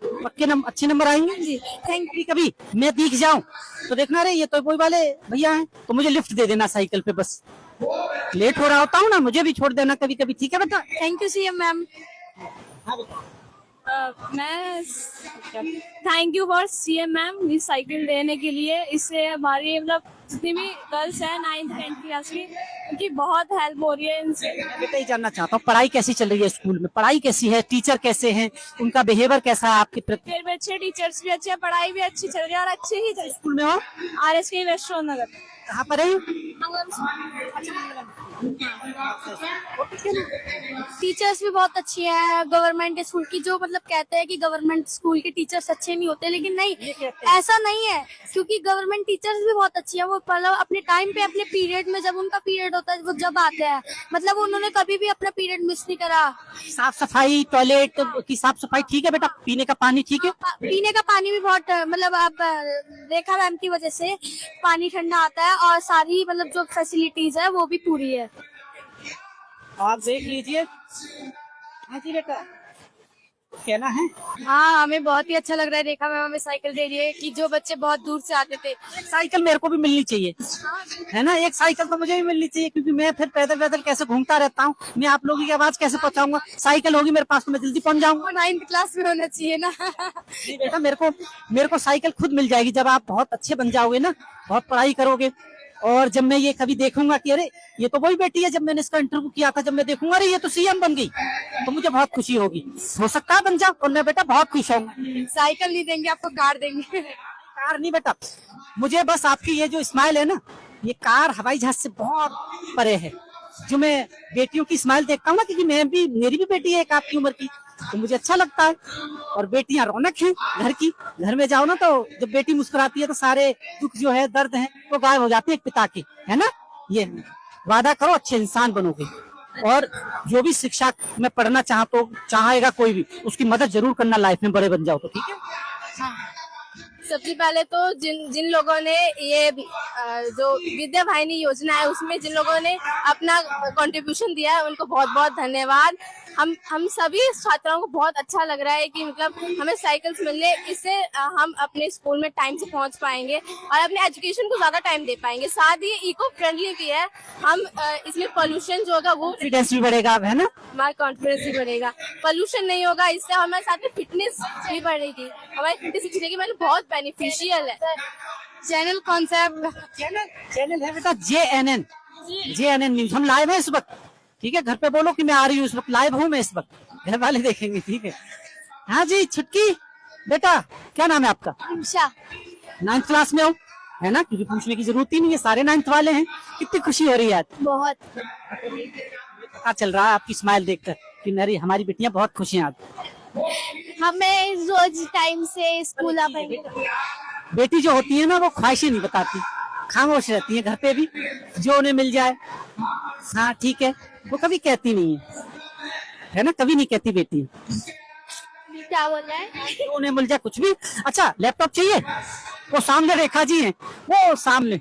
अच्छे नंबर आएंगे जी। Thank you. कभी मैं दिख जाऊं तो देखना रे, ये तो कोई वाले भैया हैं, तो मुझे लिफ्ट दे देना साइकिल पे, बस लेट हो रहा होता हूँ ना, मुझे भी छोड़ देना कभी कभी। ठीक है बेटा? Thank you CM ma'am. मैं thank you for CM ma'am इस साइकिल देने के लिए। इससे हमारी मतलब जितनी भी गर्ल्स हैं 9th 10th क्लास की, उनकी बहुत हेल्प हो रही है इनसे। बेटा ये जानना चाहता हूँ, पढ़ाई कैसी चल रही है स्कूल में? पढ़ाई कैसी है, टीचर कैसे हैं, उनका बिहेवियर कैसा है आपके प्रति? फिर भी अच्छे, टीचर्स भी अच्छे, पढ़ाई भी अच्छी चल रही है और अच्छे ही चल। स्कूल में हो? RSK वेस्ट नगर। कहाँ पर है? टीचर्स भी बहुत अच्छी है गवर्नमेंट स्कूल की। जो मतलब कहते हैं कि गवर्नमेंट स्कूल के टीचर्स अच्छे नहीं होते, लेकिन नहीं, ऐसा नहीं है, क्योंकि गवर्नमेंट टीचर्स भी बहुत अच्छी है। वो मतलब अपने टाइम पे अपने पीरियड में, जब उनका पीरियड होता है वो जब आते हैं, मतलब उन्होंने कभी भी अपना पीरियड मिस नहीं करा। साफ सफाई, टॉयलेट की साफ सफाई ठीक है बेटा? पीने का पानी ठीक है? पीने का पानी भी बहुत मतलब आप रेखा मैम की वजह से पानी ठंडा आता है, और सारी मतलब जो फैसिलिटीज है वो भी पूरी है। आप देख लीजिए। हाँ जी बेटा, कहना है? हाँ, हमें बहुत ही अच्छा लग रहा है, रेखा मैम हमें साइकिल दे रही है कि जो बच्चे बहुत दूर से आते थे। साइकिल मेरे को भी मिलनी चाहिए, है ना? एक साइकिल तो मुझे भी मिलनी चाहिए, क्योंकि मैं फिर पैदल पैदल कैसे घूमता रहता हूँ, मैं आप लोगों की आवाज कैसे पहुंचाऊंगा? साइकिल होगी मेरे पास तो मैं जल्दी पहुंच जाऊंगा। 9th क्लास में होना चाहिए ना। नहीं बेटा, मेरे को साइकिल खुद मिल जाएगी जब आप बहुत अच्छे बन जाओगे ना, बहुत पढ़ाई करोगे। और जब मैं ये कभी देखूंगा कि अरे ये तो वही बेटी है, जब मैंने इसका इंटरव्यू किया था, जब मैं देखूंगा अरे ये तो सीएम बन गई, तो मुझे बहुत खुशी होगी। हो सकता है बन जाओ, और मैं बेटा बहुत खुश हूँ। साइकिल नहीं देंगे आपको, कार देंगे। कार नहीं बेटा, मुझे बस आपकी ये जो स्माइल है ना, ये कार हवाई जहाज से बहुत परे है। जो मैं बेटियों की स्माइल देखता हूँ ना, क्योंकि मेरी भी बेटी है एक आपकी उम्र की, तो मुझे अच्छा लगता है। और बेटियां रौनक हैं घर की। घर में जाओ ना, तो जब बेटी मुस्कुराती है तो सारे दुख जो है, दर्द है, वो गायब हो जाते हैं एक पिता के, है ना? ये वादा करो अच्छे इंसान बनोगे, और जो भी शिक्षा में पढ़ना चाहेगा कोई भी, उसकी मदद जरूर करना लाइफ में, बड़े बन जाओ तो, ठीक है? सबसे पहले तो जिन लोगों ने ये जो विद्या वाहिनी योजना है उसमें जिन लोगों ने अपना कंट्रीब्यूशन दिया है, उनको बहुत बहुत धन्यवाद। हम सभी छात्राओं को बहुत अच्छा लग रहा है कि मतलब हमें साइकिल्स मिलने, इससे हम अपने स्कूल में टाइम से पहुंच पाएंगे और अपने एजुकेशन को ज्यादा टाइम दे पाएंगे। साथ ही इको फ्रेंडली भी है, हम इसमें पोल्यूशन जो होगा वो कॉन्फिडेंस भी बढ़ेगा, है ना? हमारा कॉन्फिडेंस भी बढ़ेगा, पोल्यूशन नहीं होगा, इससे हमारे साथ में फिटनेस भी बढ़ेगी, हमारी फिटनेस अच्छी मतलब बहुत बेनिफिशियल है। चैनल कॉन्सेप्ट चैनल है बेटा JNN न्यूज। हम लाइव है इस वक्त, ठीक है? घर पे बोलो कि मैं आ रही हूँ, इस वक्त लाइव हूँ मैं, इस वक्त घर वाले देखेंगे, ठीक है? हाँ जी छुटकी बेटा, क्या नाम है आपका? 9th क्लास में हो, है ना? क्योंकि पूछने की जरूरत ही नहीं है, सारे 9th वाले हैं। कितनी खुशी हो रही है आज? बहुत। पता चल रहा है आपकी स्माइल देखकर कि मेरी हमारी बेटियां बहुत खुश हैं आज। हमें रोज टाइम से स्कूल आ पाएंगे। बेटी जो होती है ना, वो ख्वाहिशें नहीं बताती, खामोश रहती है घर पे भी, जो उन्हें मिल जाए हाँ ठीक है, वो कभी कहती नहीं है ना? कभी नहीं कहती बेटी। क्या बोल रहा है? जो उन्हें मिल जाए कुछ भी। अच्छा, लैपटॉप चाहिए? वो सामने रेखा जी हैं, वो सामने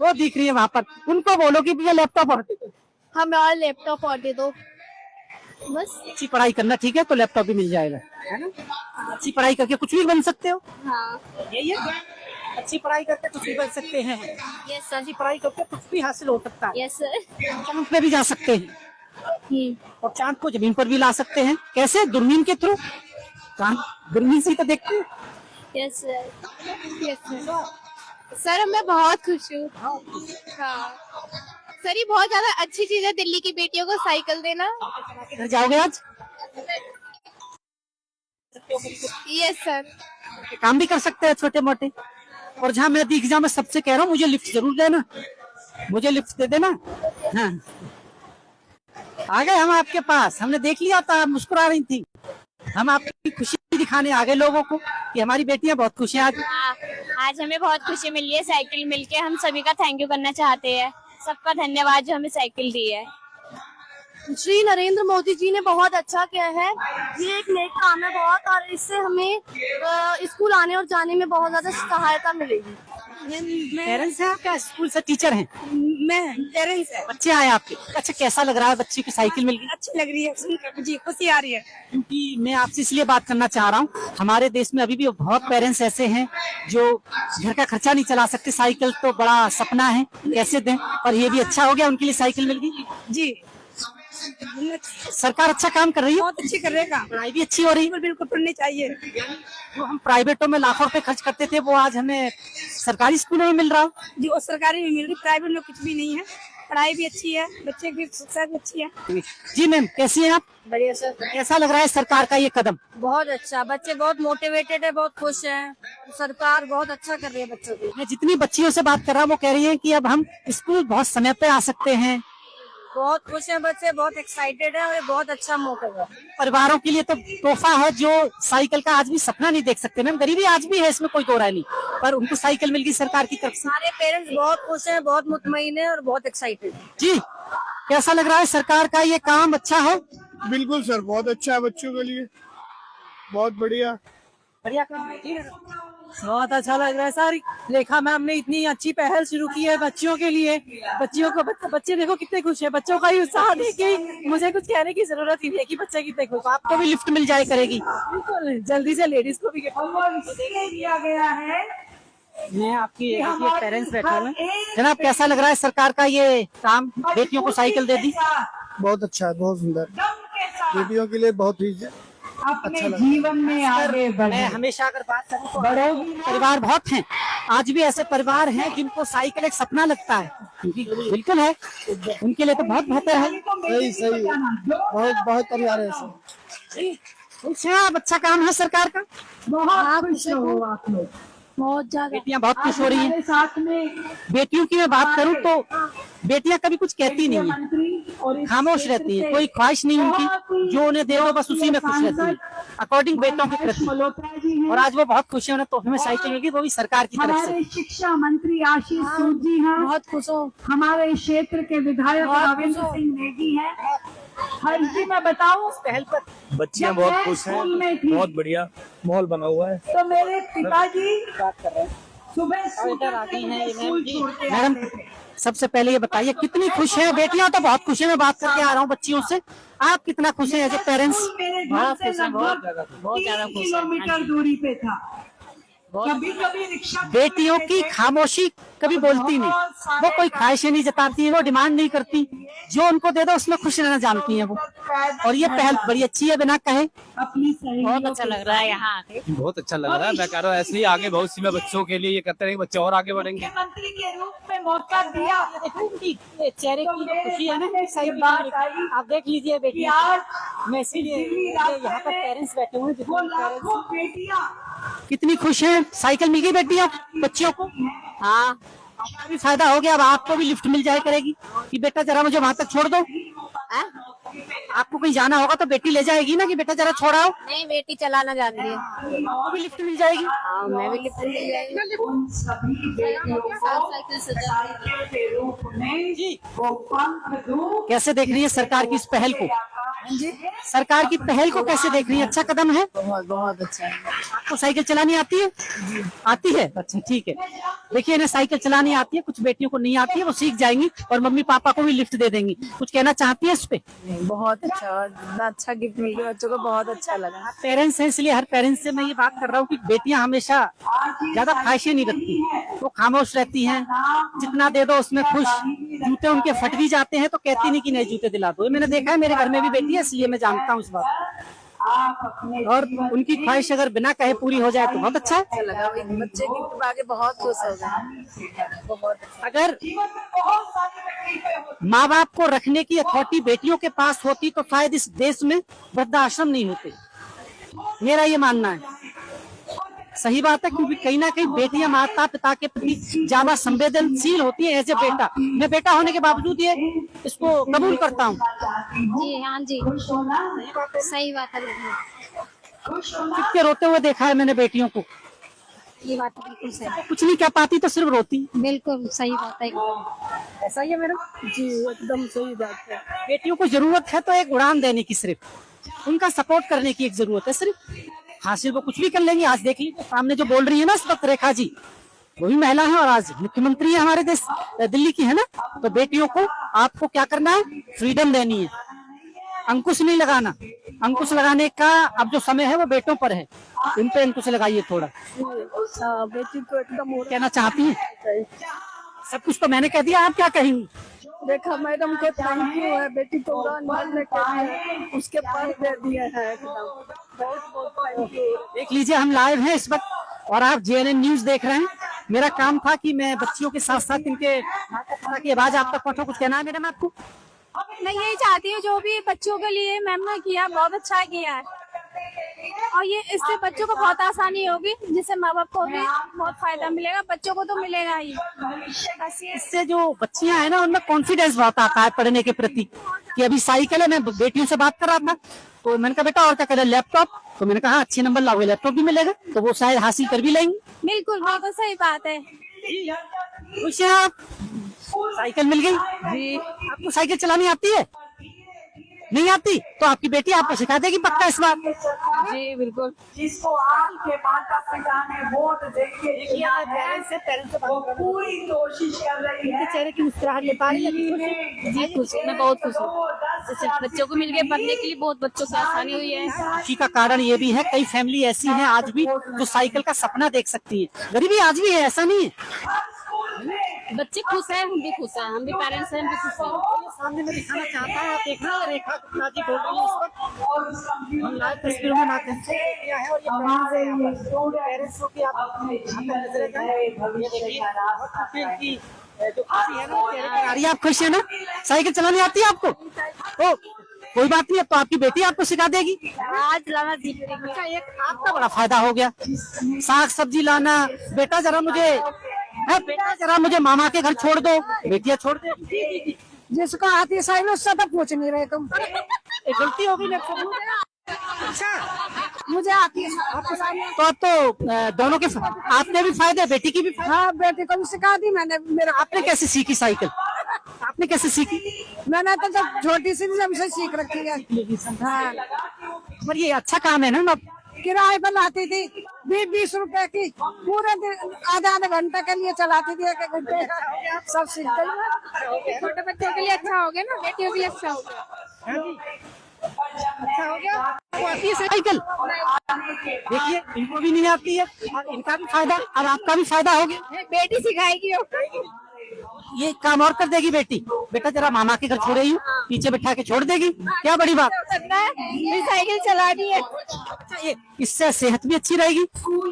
वो दिख रही है वहां पर, उनको बोलो कि भैया लैपटॉप और दे दो। हमें और लैपटॉप और दे दो बस। अच्छी पढ़ाई करना, ठीक है? तो लैपटॉप भी मिल जाएगा, है ना? अच्छी पढ़ाई करके कुछ भी बन सकते हो। हाँ यही है, अच्छी पढ़ाई करके कुछ भी बन सकते हैं। Yes sir. अच्छी पढ़ाई करके कुछ भी हासिल हो सकता है। Yes sir. चांद पे भी जा सकते हैं, और चांद को जमीन पर भी ला सकते हैं। कैसे? दूरबीन के थ्रू। चांद दूरबीन से ही तो देखते हैं। Yes sir. Yes sir. Sir मैं बहुत खुश हूँ। हाँ सर, ये बहुत ज्यादा अच्छी चीज है दिल्ली की बेटियों को साइकिल देना। घर जाओगे आज? Yes sir. काम भी कर सकते हैं छोटे मोटे। और जहाँ मैं दिख जाऊँ, मैं सबसे कह रहा हूँ मुझे लिफ्ट जरूर देना, मुझे लिफ्ट दे देना। हाँ, आ गए हम आपके पास, हमने देख लिया था आप मुस्कुरा रही थी, हम आपकी खुशी दिखाने आ गए लोगों को कि हमारी बेटियां बहुत खुश हैं आज। आज हमें बहुत खुशी मिली है साइकिल मिलके। हम सभी का थैंक यू करना चाहते हैं, सबका धन्यवाद जो हमें साइकिल दी है। श्री नरेंद्र मोदी जी ने बहुत अच्छा किया है, ये एक नेक काम है बहुत, और इससे हमें स्कूल आने और जाने में बहुत ज्यादा सहायता मिलेगी। पेरेंट्स हैं आपका? स्कूल से टीचर हैं? मैं पेरेंट्स है। बच्चे आए आपके? अच्छा, कैसा लग रहा है बच्चे की साइकिल मिल गई? अच्छी लग रही है सुनकर, जी खुशी आ रही है। क्योंकि मैं आपसे इसलिए बात करना चाह रहा हूँ, हमारे देश में अभी भी बहुत पेरेंट्स ऐसे हैं जो घर का खर्चा नहीं चला सकते, साइकिल तो बड़ा सपना है, कैसे दें? और ये भी अच्छा हो गया, उनके लिए साइकिल मिल गई। जी सरकार अच्छा काम कर रही है, बहुत अच्छी कर रही है, पढ़ाई भी अच्छी हो रही है। बिल्कुल पढ़नी चाहिए। जो हम प्राइवेटों में लाखों रुपए खर्च करते थे, वो आज हमें सरकारी स्कूलों में मिल रहा है। जी और सरकारी में मिल रही, प्राइवेट में कुछ भी नहीं है। पढ़ाई भी अच्छी है, बच्चे की शिक्षा भी अच्छी है। जी मैम, कैसी हैं आप? बढ़िया सर। कैसा लग रहा है सरकार का ये कदम? बहुत अच्छा, बच्चे बहुत मोटिवेटेड है, बहुत खुश हैं, सरकार बहुत अच्छा कर रही है बच्चों की। मैं जितनी बच्चियों से बात कर रहा हूँ, वो कह रही है कि अब हम स्कूल बहुत समय पे आ सकते हैं, बहुत खुश हैं बच्चे, बहुत एक्साइटेड है और ये बहुत अच्छा मौका है। परिवारों के लिए तो तोहफा है जो साइकिल का आज भी सपना नहीं देख सकते। मैम गरीबी आज भी है, इसमें कोई दो राय नहीं, पर उनको साइकिल मिल गई सरकार की तरफ से। सारे पेरेंट्स बहुत खुश हैं, बहुत मुतमईन है और बहुत एक्साइटेड है। जी, कैसा लग रहा है सरकार का ये काम अच्छा है? बिल्कुल सर, बहुत अच्छा है बच्चों के लिए, बहुत बढ़िया। बढ़िया काम है जी। बहुत अच्छा लग रहा है सर। रेखा मैम ने इतनी अच्छी पहल शुरू की है बच्चियों के लिए। बच्चियों को बच्चे देखो कितने खुश है। बच्चों का ही उत्साह देख के मुझे कुछ कहने की जरूरत ही नहीं है कि बच्चे कितने खुश। आपको भी लिफ्ट मिल जाए करेगी बिल्कुल, जल्दी से लेडीज को भी दिया गया है। मैं आपकी पेरेंट्स बैठे हुए हैं। जनाब कैसा लग रहा है सरकार का ये काम, बेटियों को साइकिल दे दी? बहुत अच्छा है, बहुत सुंदर, बेटियों के लिए बहुत ही अपने जीवन में आगे मैं हमेशा अगर बात करूं तो परिवार बहुत हैं, आज भी ऐसे परिवार हैं जिनको साइकिल एक सपना लगता है। बिल्कुल है, उनके लिए तो बहुत बेहतर है। सही सही, बहुत बहुत परिवार है ऐसे। अच्छा, अच्छा काम है सरकार का। बहुत खुश हो आप लोग, बहुत ज्यादा। बेटियां बहुत खुश हो रही हैं। साथ में बेटियों की मैं बात करूं तो बेटियां कभी कुछ कहती नहीं है, खामोश रहती है, कोई ख्वाहिश नहीं उनकी, जो उन्हें दे दो बस उसी में खुश रहती है, अकॉर्डिंग बेटों के प्रति। और आज वो बहुत खुश है, उन्हें तोहफे में साइकिल मिल गई, वो भी सरकार की तरफ से। हमारे शिक्षा मंत्री आशीष सूद जी हैं, बहुत खुश हूँ। हमारे क्षेत्र के विधायक रविंद्र सिंह नेगी हैं। हर जी मैं बताऊं, पहल पर बच्चियां बहुत खुश हैं, बहुत बढ़िया माहौल बना हुआ है। तो मेरे पिताजी सुबह इधर आ गई हैं ये मैडम। सबसे पहले ये बताइए कितनी खुश है बेटियां? तो बहुत खुश है, मैं बात करके आ रहा हूँ बच्चियों से। आप कितना खुश हैं एज ए पेरेंट्स? बहुत खुश हैं, बहुत ज्यादा खुश। किलोमीटर दूरी पे था। कभी कभी रिक्शा बेटियों की खामोशी कभी बोलती नहीं, वो कोई ख्वाहिशें नहीं जताती है, वो डिमांड नहीं करती, जो उनको दे दो उसमें खुश रहना जानती हैं वो। और ये पहल बड़ी अच्छी है, बिना कहे अपनी बहुत अच्छा लग रहा है यहाँ आके। बहुत अच्छा लग रहा है। मैं कह रहा हूँ ऐसे ही आगे बहुत सी में बच्चों के लिए ये करते रहे, बच्चे और आगे बढ़ेंगे। मुख्यमंत्री के रूप में मौका दिया। चेहरे की खुशी है ना, सही बात। आप देख लीजिए बेटियां, मैं इसीलिए यहाँ पर पेरेंट्स बैठे हुए हैं, कितनी खुश है। साइकिल मिल गई बेटियों बच्चियों को? हाँ, भी फायदा हो गया। अब आपको भी लिफ्ट मिल जाए करेगी कि बेटा जरा मुझे वहां तक छोड़ दो। आपको कहीं जाना होगा तो बेटी ले जाएगी ना कि बेटा जरा छोड़ाओ। नहीं, बेटी चलाना जानती है। आपको भी लिफ्ट मिल जाएगी। हाँ, मैं भी लिफ्ट मिल जाएगी। जी, कैसे देख रही है सरकार की इस पहल को? सरकार की पहल को कैसे देख रही है? अच्छा कदम है, बहुत बहुत अच्छा है। आपको साइकिल चलानी आती है? आती है, अच्छा ठीक है। देखिए इन्हें साइकिल चलानी आती है, कुछ बेटियों को नहीं आती है, वो सीख जाएंगी और मम्मी पापा को भी लिफ्ट दे देंगी। कुछ कहना चाहती है इस पे? बहुत अच्छा, इतना अच्छा गिफ्ट मिल गया बच्चों को, बहुत अच्छा लगा। पेरेंट्स हैं इसलिए हर पेरेंट्स से मैं ये बात कर रहा हूँ कि बेटियां हमेशा ज्यादा ख्वाहिशें नहीं रखती, वो खामोश रहती हैं, जितना दे दो उसमें खुश। जूते उनके फट भी जाते हैं तो कहती नहीं कि नए जूते दिला दो। मैंने देखा है, मेरे घर में भी बेटी है इसलिए मैं जानता हूँ इस बात। और उनकी ख्वाहिश अगर बिना कहे पूरी हो जाए तो बहुत अच्छा है। लगा बच्चे गिफ्ट पाके बहुत खुश हो गए। अगर माँ बाप को रखने की अथॉरिटी बेटियों के पास होती तो शायद इस देश में वृद्धाश्रम नहीं होते, मेरा ये मानना है। सही बात है, क्योंकि कहीं ना कहीं बेटियां माता पिता के प्रति ज्यादा संवेदनशील होती है। एज ए बेटा, मैं बेटा होने के बावजूद ये इसको कबूल करता हूँ। जी हाँ जी, सही बात है। कितने रोते हुए देखा है मैंने बेटियों को। ये बात बिल्कुल सही, कुछ नहीं कह पाती तो सिर्फ रोती। बिल्कुल सही बात है। ऐसा ही है मैडम जी, एकदम सही बात है। बेटियों को जरूरत है तो एक उड़ान देने की, सिर्फ उनका सपोर्ट करने की एक जरूरत है सिर्फ। हासिल वो कुछ भी कर लेंगी। आज देख लीजिए सामने जो बोल रही है ना इस वक्त रेखा जी, वो भी महिला है और आज मुख्यमंत्री है हमारे देश दिल्ली की, है ना। तो बेटियों को आपको क्या करना है, फ्रीडम देनी है, अंकुश नहीं लगाना। अंकुश लगाने का अब जो समय है वो बेटों पर है, उन पे अंकुश लगाइए थोड़ा। बेटी को एकदम कहना चाहती है? सब कुछ तो मैंने कह दिया, आप क्या कहेंगी? देखा मैडम को थैंक यू है, बेटी को उड़ान भरने के लिए उसके पर दे दिया है एकदम। बहुत बहुत थैंक यू। देख लीजिए हम लाइव हैं इस वक्त और आप JNN न्यूज देख रहे हैं। मेरा काम था कि मैं बच्चियों के साथ साथ इनके की आवाज आप तक पहुंचाऊं। कुछ कहना है मैडम आपको? मैं यही चाहती हूँ जो भी बच्चों के लिए मैम ने किया बहुत अच्छा किया है। और ये इससे बच्चों को बहुत आसानी होगी, जिससे माँ बाप को भी बहुत फायदा मिलेगा, बच्चों को तो मिलेगा ही। बस ये इससे जो बच्चियां हैं ना उनमें कॉन्फिडेंस बहुत आता है पढ़ने के प्रति, कि अभी साइकिल है। मैं बेटियों से बात कर रहा था तो मैंने कहा बेटा और क्या करें, लैपटॉप। तो मैंने कहा अच्छे नंबर लाओगे लैपटॉप भी मिलेगा, तो वो शायद हासिल कर भी लेंगे। बिल्कुल बिल्कुल सही बात है। खुश हैं आप? साइकिल मिल गई जी। आपको साइकिल चलानी आती है? नहीं आती तो आपकी बेटी आपको सिखा देगी पक्का इस बार। जी बिल्कुल। जिसको आपके माता पिता ने वोट देके पूरी कोशिश कर रही है। चेहरे की मुस्कुराहट ले पा रही है? जी खुश, मैं बहुत खुश हूँ। जैसे बच्चों को मिल गए पढ़ने के लिए, बहुत बच्चों को आसानी हुई है। खुशी का कारण ये भी है कई फैमिली ऐसी हैं आज भी जो साइकिल का सपना देख सकती है। गरीबी आज भी है, ऐसा नहीं है। बच्चे खुश हैं, हम भी खुश हैं, हम भी पेरेंट्स हैं, हम भी खुश हैं। सामने में दिखाना चाहता है, आप देखना रेखा गुप्ता जी बोल रही है इस वक्त। हम लाइव तस्वीरों में नाते हैं और ये पेरेंट्स को कि आप नजरें जाएं। ये देखिए बहुत खुशी की जो खुशी है ना चेहरे पर आ रही है। आप खुश है ना? साइकिल चलानी आती है आपको? ओ कोई बात नहीं, अब तो आपकी बेटी आपको सिखा देगी। आज लाना सीख रही अच्छा, एक आपका बड़ा फायदा हो गया, साग सब्जी लाना। बेटा जरा मुझे मामा के घर छोड़ दो, बेटियां छोड़ दे। जिसको आती है साइकिल उससे तो पूछ नहीं रहे तुम। गलती होगी मेरे को। अच्छा मुझे आती है आपको साइकिल। तो अब तो दोनों के आपने भी फायदे, बेटी की भी फायदे। हाँ बेटी को भी सिखा दी मैंने। मेरा आपने कैसे सीखी साइकिल? आपने कैसे सीखी? मैंने तो जब छोटी सी जब से सीख रखी है। हाँ पर ये अच्छा काम है ना। किराए पर लाती थी 20-20 रुपए की, पूरे दिन आधा घंटे के लिए चलाती थी, 1 घंटे सब सीख गई। छोटे बच्चों के लिए अच्छा हो गया ना, बेटियों के लिए अच्छा हो गया। अच्छा हो गया। वो आती है साइकिल, देखिए इनको भी नहीं आती है और इनका भी फायदा और आपका भी फायदा हो गया। बेटी सिखाएगी ये काम और कर देगी बेटी। बेटा जरा मामा के घर छोड़ रही हूँ, पीछे बैठा के छोड़ देगी, क्या बड़ी बात। साइकिल चलानी है। ये इससे सेहत भी अच्छी रहेगी,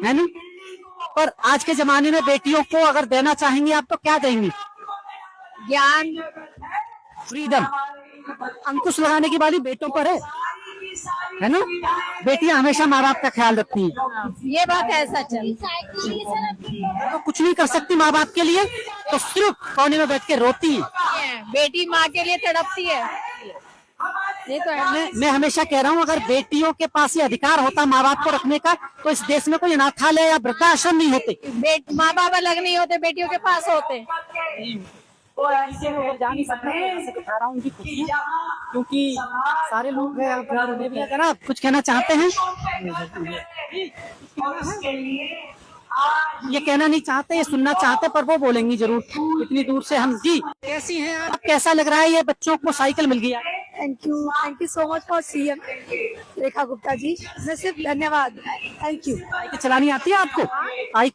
है ना। पर आज के जमाने में बेटियों को अगर देना चाहेंगे आप तो क्या देंगी? ज्ञान, फ्रीडम। अंकुश लगाने की बारी बेटों पर है ना। बेटियां हमेशा माँ बाप का ख्याल रखती हैं। ये बात है सच है। तो कुछ नहीं कर सकती माँ बाप के लिए, तो सिर्फ कोने में बैठ के रोती है। बेटी माँ के लिए तड़पती है। ये तो है। मैं हमेशा कह रहा हूँ अगर बेटियों के पास ये अधिकार होता माँ बाप को रखने का, तो इस देश में कोई अनाथालय या वृद्धाश्रम नहीं होते। माँ बाप अलग नहीं होते, बेटियों के पास होते। जा नहीं सकते, ऐसे दिखा रहा हूँ उनकी खुशियाँ, क्योंकि सारे लोग हैं उन्हें भी जरा कुछ कहना चाहते हैं। ये कहना नहीं चाहते, ये सुनना चाहते, पर वो बोलेंगी जरूर। इतनी दूर से हम। जी कैसी हैं आप? कैसा लग रहा है ये बच्चों को साइकिल मिल गया? Thank you so much for CM Rekha Gupta ji. मैं सिर्फ धन्यवाद। Thank you. साइकिल चलानी आती है आपको?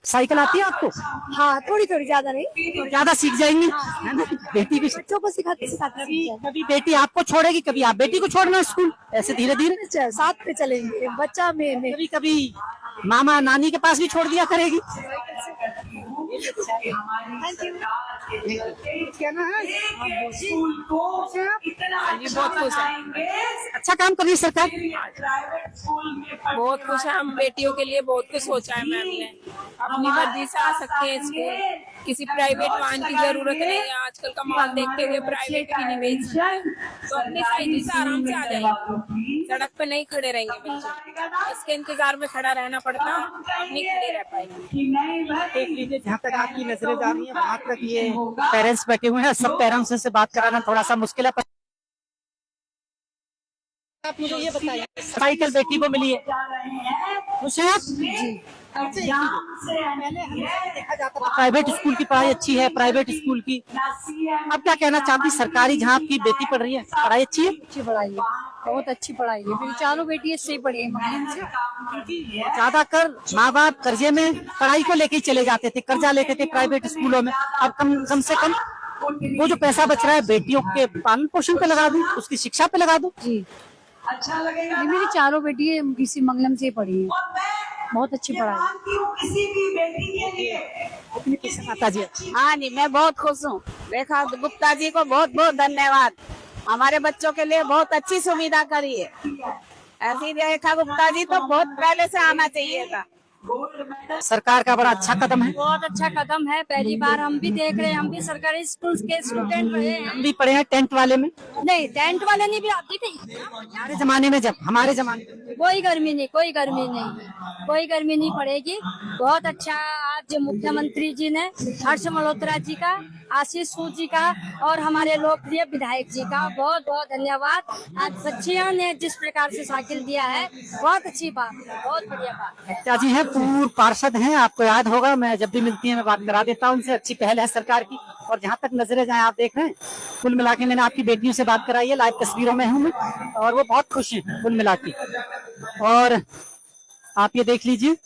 साइकिल आती है आपको? हाँ थोड़ी ज्यादा नहीं, तो ज्यादा सीख जाएंगी, है ना। बेटी भी बच्चों को सिखाते कभी बेटी आपको छोड़ेगी, कभी आप बेटी को छोड़ना स्कूल, ऐसे धीरे धीरे साथ पे चलेंगे। बच्चा में कभी कभी मामा नानी के पास भी छोड़ दिया करेगी। कहना है बहुत खुश है। अच्छा काम कर रही है सरकार। बहुत खुश है हम, बेटियों के लिए बहुत कुछ सोचा है मैम ने। अपनी मर्जी से आ सकते हैं स्कूल, किसी प्राइवेट वाहन की जरूरत नहीं है। आजकल का माहौल देखते हुए प्राइवेट की नहीं भेज, तो अपनी साइकिल से आराम से आ जाएंगे। सड़क पे नहीं खड़े रहेंगे बच्चे, इसके इंतजार में खड़ा रहना पड़ता, नहीं खड़े रह पाएंगे। देख लीजिए जहाँ तक आपकी नजरें जा रही है वहाँ तक ये पेरेंट्स बैठे हुए हैं। सब पेरेंट्स से बात कराना थोड़ा सा मुश्किल है। आप मुझे ये बताइए, साइकिल बेटी को मिली है, खुश हैं आप? जी। प्राइवेट स्कूल की पढ़ाई अच्छी है, प्राइवेट स्कूल की। अब क्या कहना चाहती सरकारी जहाँ आपकी बेटी पढ़ रही है, पढ़ाई अच्छी है? अच्छी पढ़ाई है, बहुत अच्छी पढ़ाई है। मेरी चारों बेटी इससे ही पढ़ी है। ज्यादातर माँ बाप कर्जे में पढ़ाई को लेके चले जाते थे, कर्जा लेते थे प्राइवेट स्कूलों में। अब कम से कम वो जो पैसा बच रहा है बेटियों के पालन पोषण पे लगा दूं, उसकी शिक्षा पे लगा दूं। जी अच्छा लगेगा। मेरी चारों बेटी किसी मंगलम से पढ़ी है, बहुत अच्छी पढ़ाई। माता जी हाँ जी, मैं बहुत खुश हूँ। रेखा गुप्ता जी को बहुत बहुत धन्यवाद। हमारे बच्चों के लिए बहुत अच्छी सुविधा करी है। ऐसी रेखा गुप्ता जी तो बहुत पहले से आना चाहिए था। सरकार का बड़ा अच्छा कदम है। बहुत अच्छा कदम है, पहली बार हम भी देख रहे हैं, हम भी सरकारी स्कूल के स्टूडेंट रहे हैं। हम भी पढ़े हैं 10th वाले में। नहीं, टेंट वाले नहीं भी आती थी हमारे जमाने में, जब हमारे जमाने में कोई गर्मी नहीं, कोई गर्मी नहीं, कोई गर्मी नहीं पड़ेगी। बहुत अच्छा आज मुख्यमंत्री जी ने हर्ष मल्होत्रा जी का, आशीष सूद जी का और हमारे लोकप्रिय विधायक जी का बहुत बहुत धन्यवाद। आज बच्चियों ने जिस प्रकार से साइकिल दिया है, बहुत अच्छी बात है, बहुत बढ़िया बात है। क्या जी हैं, पूर्व पार्षद हैं, आपको याद होगा, मैं जब भी मिलती है मैं बात करा देता हूँ उनसे। अच्छी पहल है सरकार की, और जहाँ तक नजरें जाए आप देख रहे हैं, कुल मिला के मैंने आपकी बेटियों से बात कराई है, लाइव तस्वीरों में हूँ मैं, और वो बहुत खुश हैं कुल मिला के। और आप ये देख लीजिए,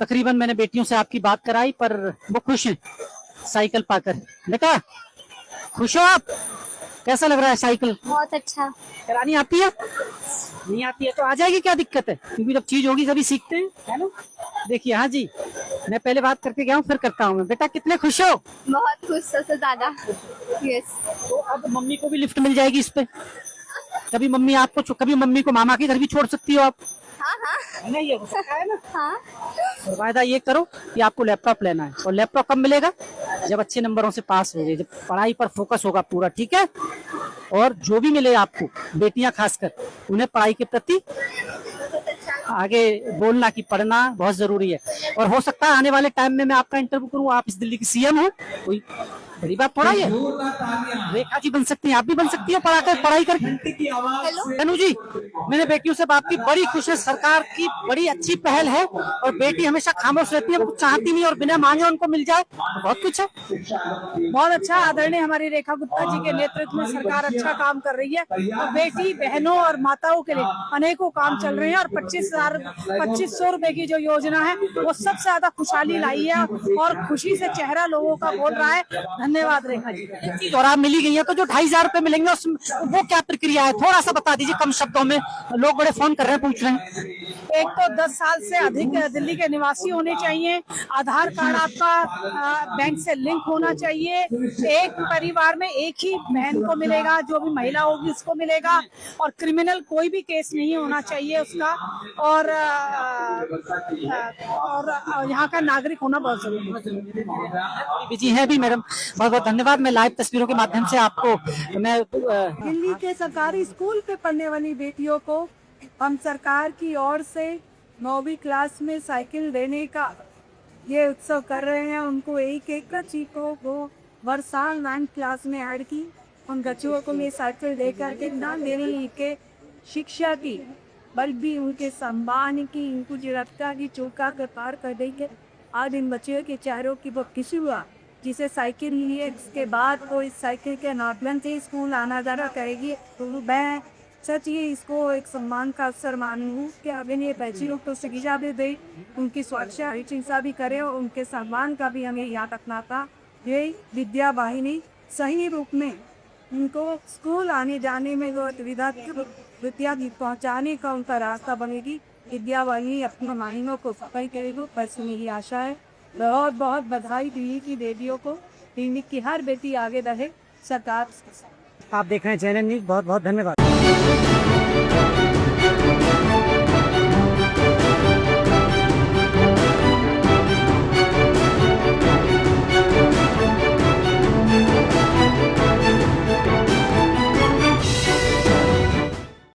तकरीबन मैंने बेटियों से आपकी बात कराई, पर वो खुश हैं साइकिल पाकर। बेटा खुश हो आप? कैसा लग रहा है साइकिल? बहुत अच्छा। चलानी आती है? नहीं आती है तो आ जाएगी, क्या दिक्कत है, क्योंकि जब चीज होगी तभी सीखते हैं, है ना। देखिए, हाँ जी, मैं पहले बात करके गया हूँ, फिर करता हूँ। बेटा कितने खुश हो? बहुत खुश, सबसे ज्यादा। यस। तो अब मम्मी को भी लिफ्ट मिल जाएगी इस पे। कभी मम्मी आपको, कभी मम्मी को मामा के घर भी छोड़ सकती हो आप। हाँ हाँ नहीं, ये हो सकता है ना। हाँ। और वायदा ये करो कि आपको लैपटॉप लेना है, और लैपटॉप कब मिलेगा? जब अच्छे नंबरों से पास हो गए, जब पढ़ाई पर फोकस होगा पूरा, ठीक है। और जो भी मिले आपको, बेटियां खासकर, उन्हें पढ़ाई के प्रति आगे बोलना कि पढ़ना बहुत जरूरी है। और हो सकता है आने वाले टाइम में मैं आपका इंटरव्यू करूँ, आप इस दिल्ली की सीएम हो, कोई बड़ी बात थोड़ा है। रेखा जी बन सकती हैं, आप भी बन सकती हो पढ़ाई करके। तनु जी, मैंने बेटियों से बात की, बड़ी खुश है, सरकार की बड़ी अच्छी पहल है, और बेटी हमेशा खामोश रहती है, कुछ चाहती नहीं, और बिना मांगे उनको मिल जाए, बहुत कुछ है। बहुत अच्छा, आदरणीय हमारी रेखा गुप्ता जी के नेतृत्व में सरकार अच्छा काम कर रही है, और बेटी बहनों और माताओं के लिए अनेकों काम चल रहे हैं। और 2500 रुपए की जो योजना है वो सबसे ज्यादा खुशहाली लाई है, और खुशी से चेहरा लोगों का बोल रहा है। धन्यवाद रेखा जी। और आप मिली गई है, तो जो 2500 रुपए मिलेंगे वो क्या प्रक्रिया है, थोड़ा सा बता दीजिए कम शब्दों में, लोग बड़े फोन कर रहे हैं, पूछ रहे हैं। एक तो 10 साल से अधिक दिल्ली के निवासी होने चाहिए, आधार कार्ड आपका बैंक से लिंक होना चाहिए, एक परिवार में एक ही बहन को मिलेगा, जो भी महिला होगी उसको मिलेगा, और क्रिमिनल कोई भी केस नहीं होना चाहिए उसका, और यहाँ का नागरिक होना बहुत जरूरी है। बिजी है भी मैडम, बहुत बहुत धन्यवाद। मैं लाइव तस्वीरों के माध्यम से आपको दिल्ली के सरकारी स्कूल पे पढ़ने वाली बेटियों को हम सरकार की ओर से 9वीं क्लास में साइकिल देने का ये उत्सव कर रहे हैं। उनको एक बच्ची को वो वर्षाल 9th क्लास में ऐड की, उन बच्चों को ये साइकिल देकर के ना मेरी के शिक्षा की, बल्कि उनके सम्मान की, उनको जिरफ्ता की चौका कर पार कर देंगे। आज इन बच्चों के चेहरों की वो खुशी हुआ, जिसे साइकिल लिए, इसके बाद वो इस साइकिल के माध्यम से स्कूल आना जाना करेगी। तो मैं सच ये इसको एक सम्मान का अवसर मानूँ कि अभी ये बच्चियों को शिक्षा भी दे, उनकी सुरक्षा चिकित्सा भी करे, और उनके सम्मान का भी हमें याद रखना था। ये विद्या वाहिनी सही रूप में उनको स्कूल आने जाने में वो विद्या पहुँचाने का उनका रास्ता बनेगी। विद्या वाहिनी अपनी माहिनों को सफाई करेगी, बस मेरी आशा है। बहुत बहुत बधाई दिल्ली की बेटियों को, दिल्ली की हर बेटी आगे रहे। सरकार आप देख रहे हैं चैनल न्यूज़, बहुत बहुत धन्यवाद।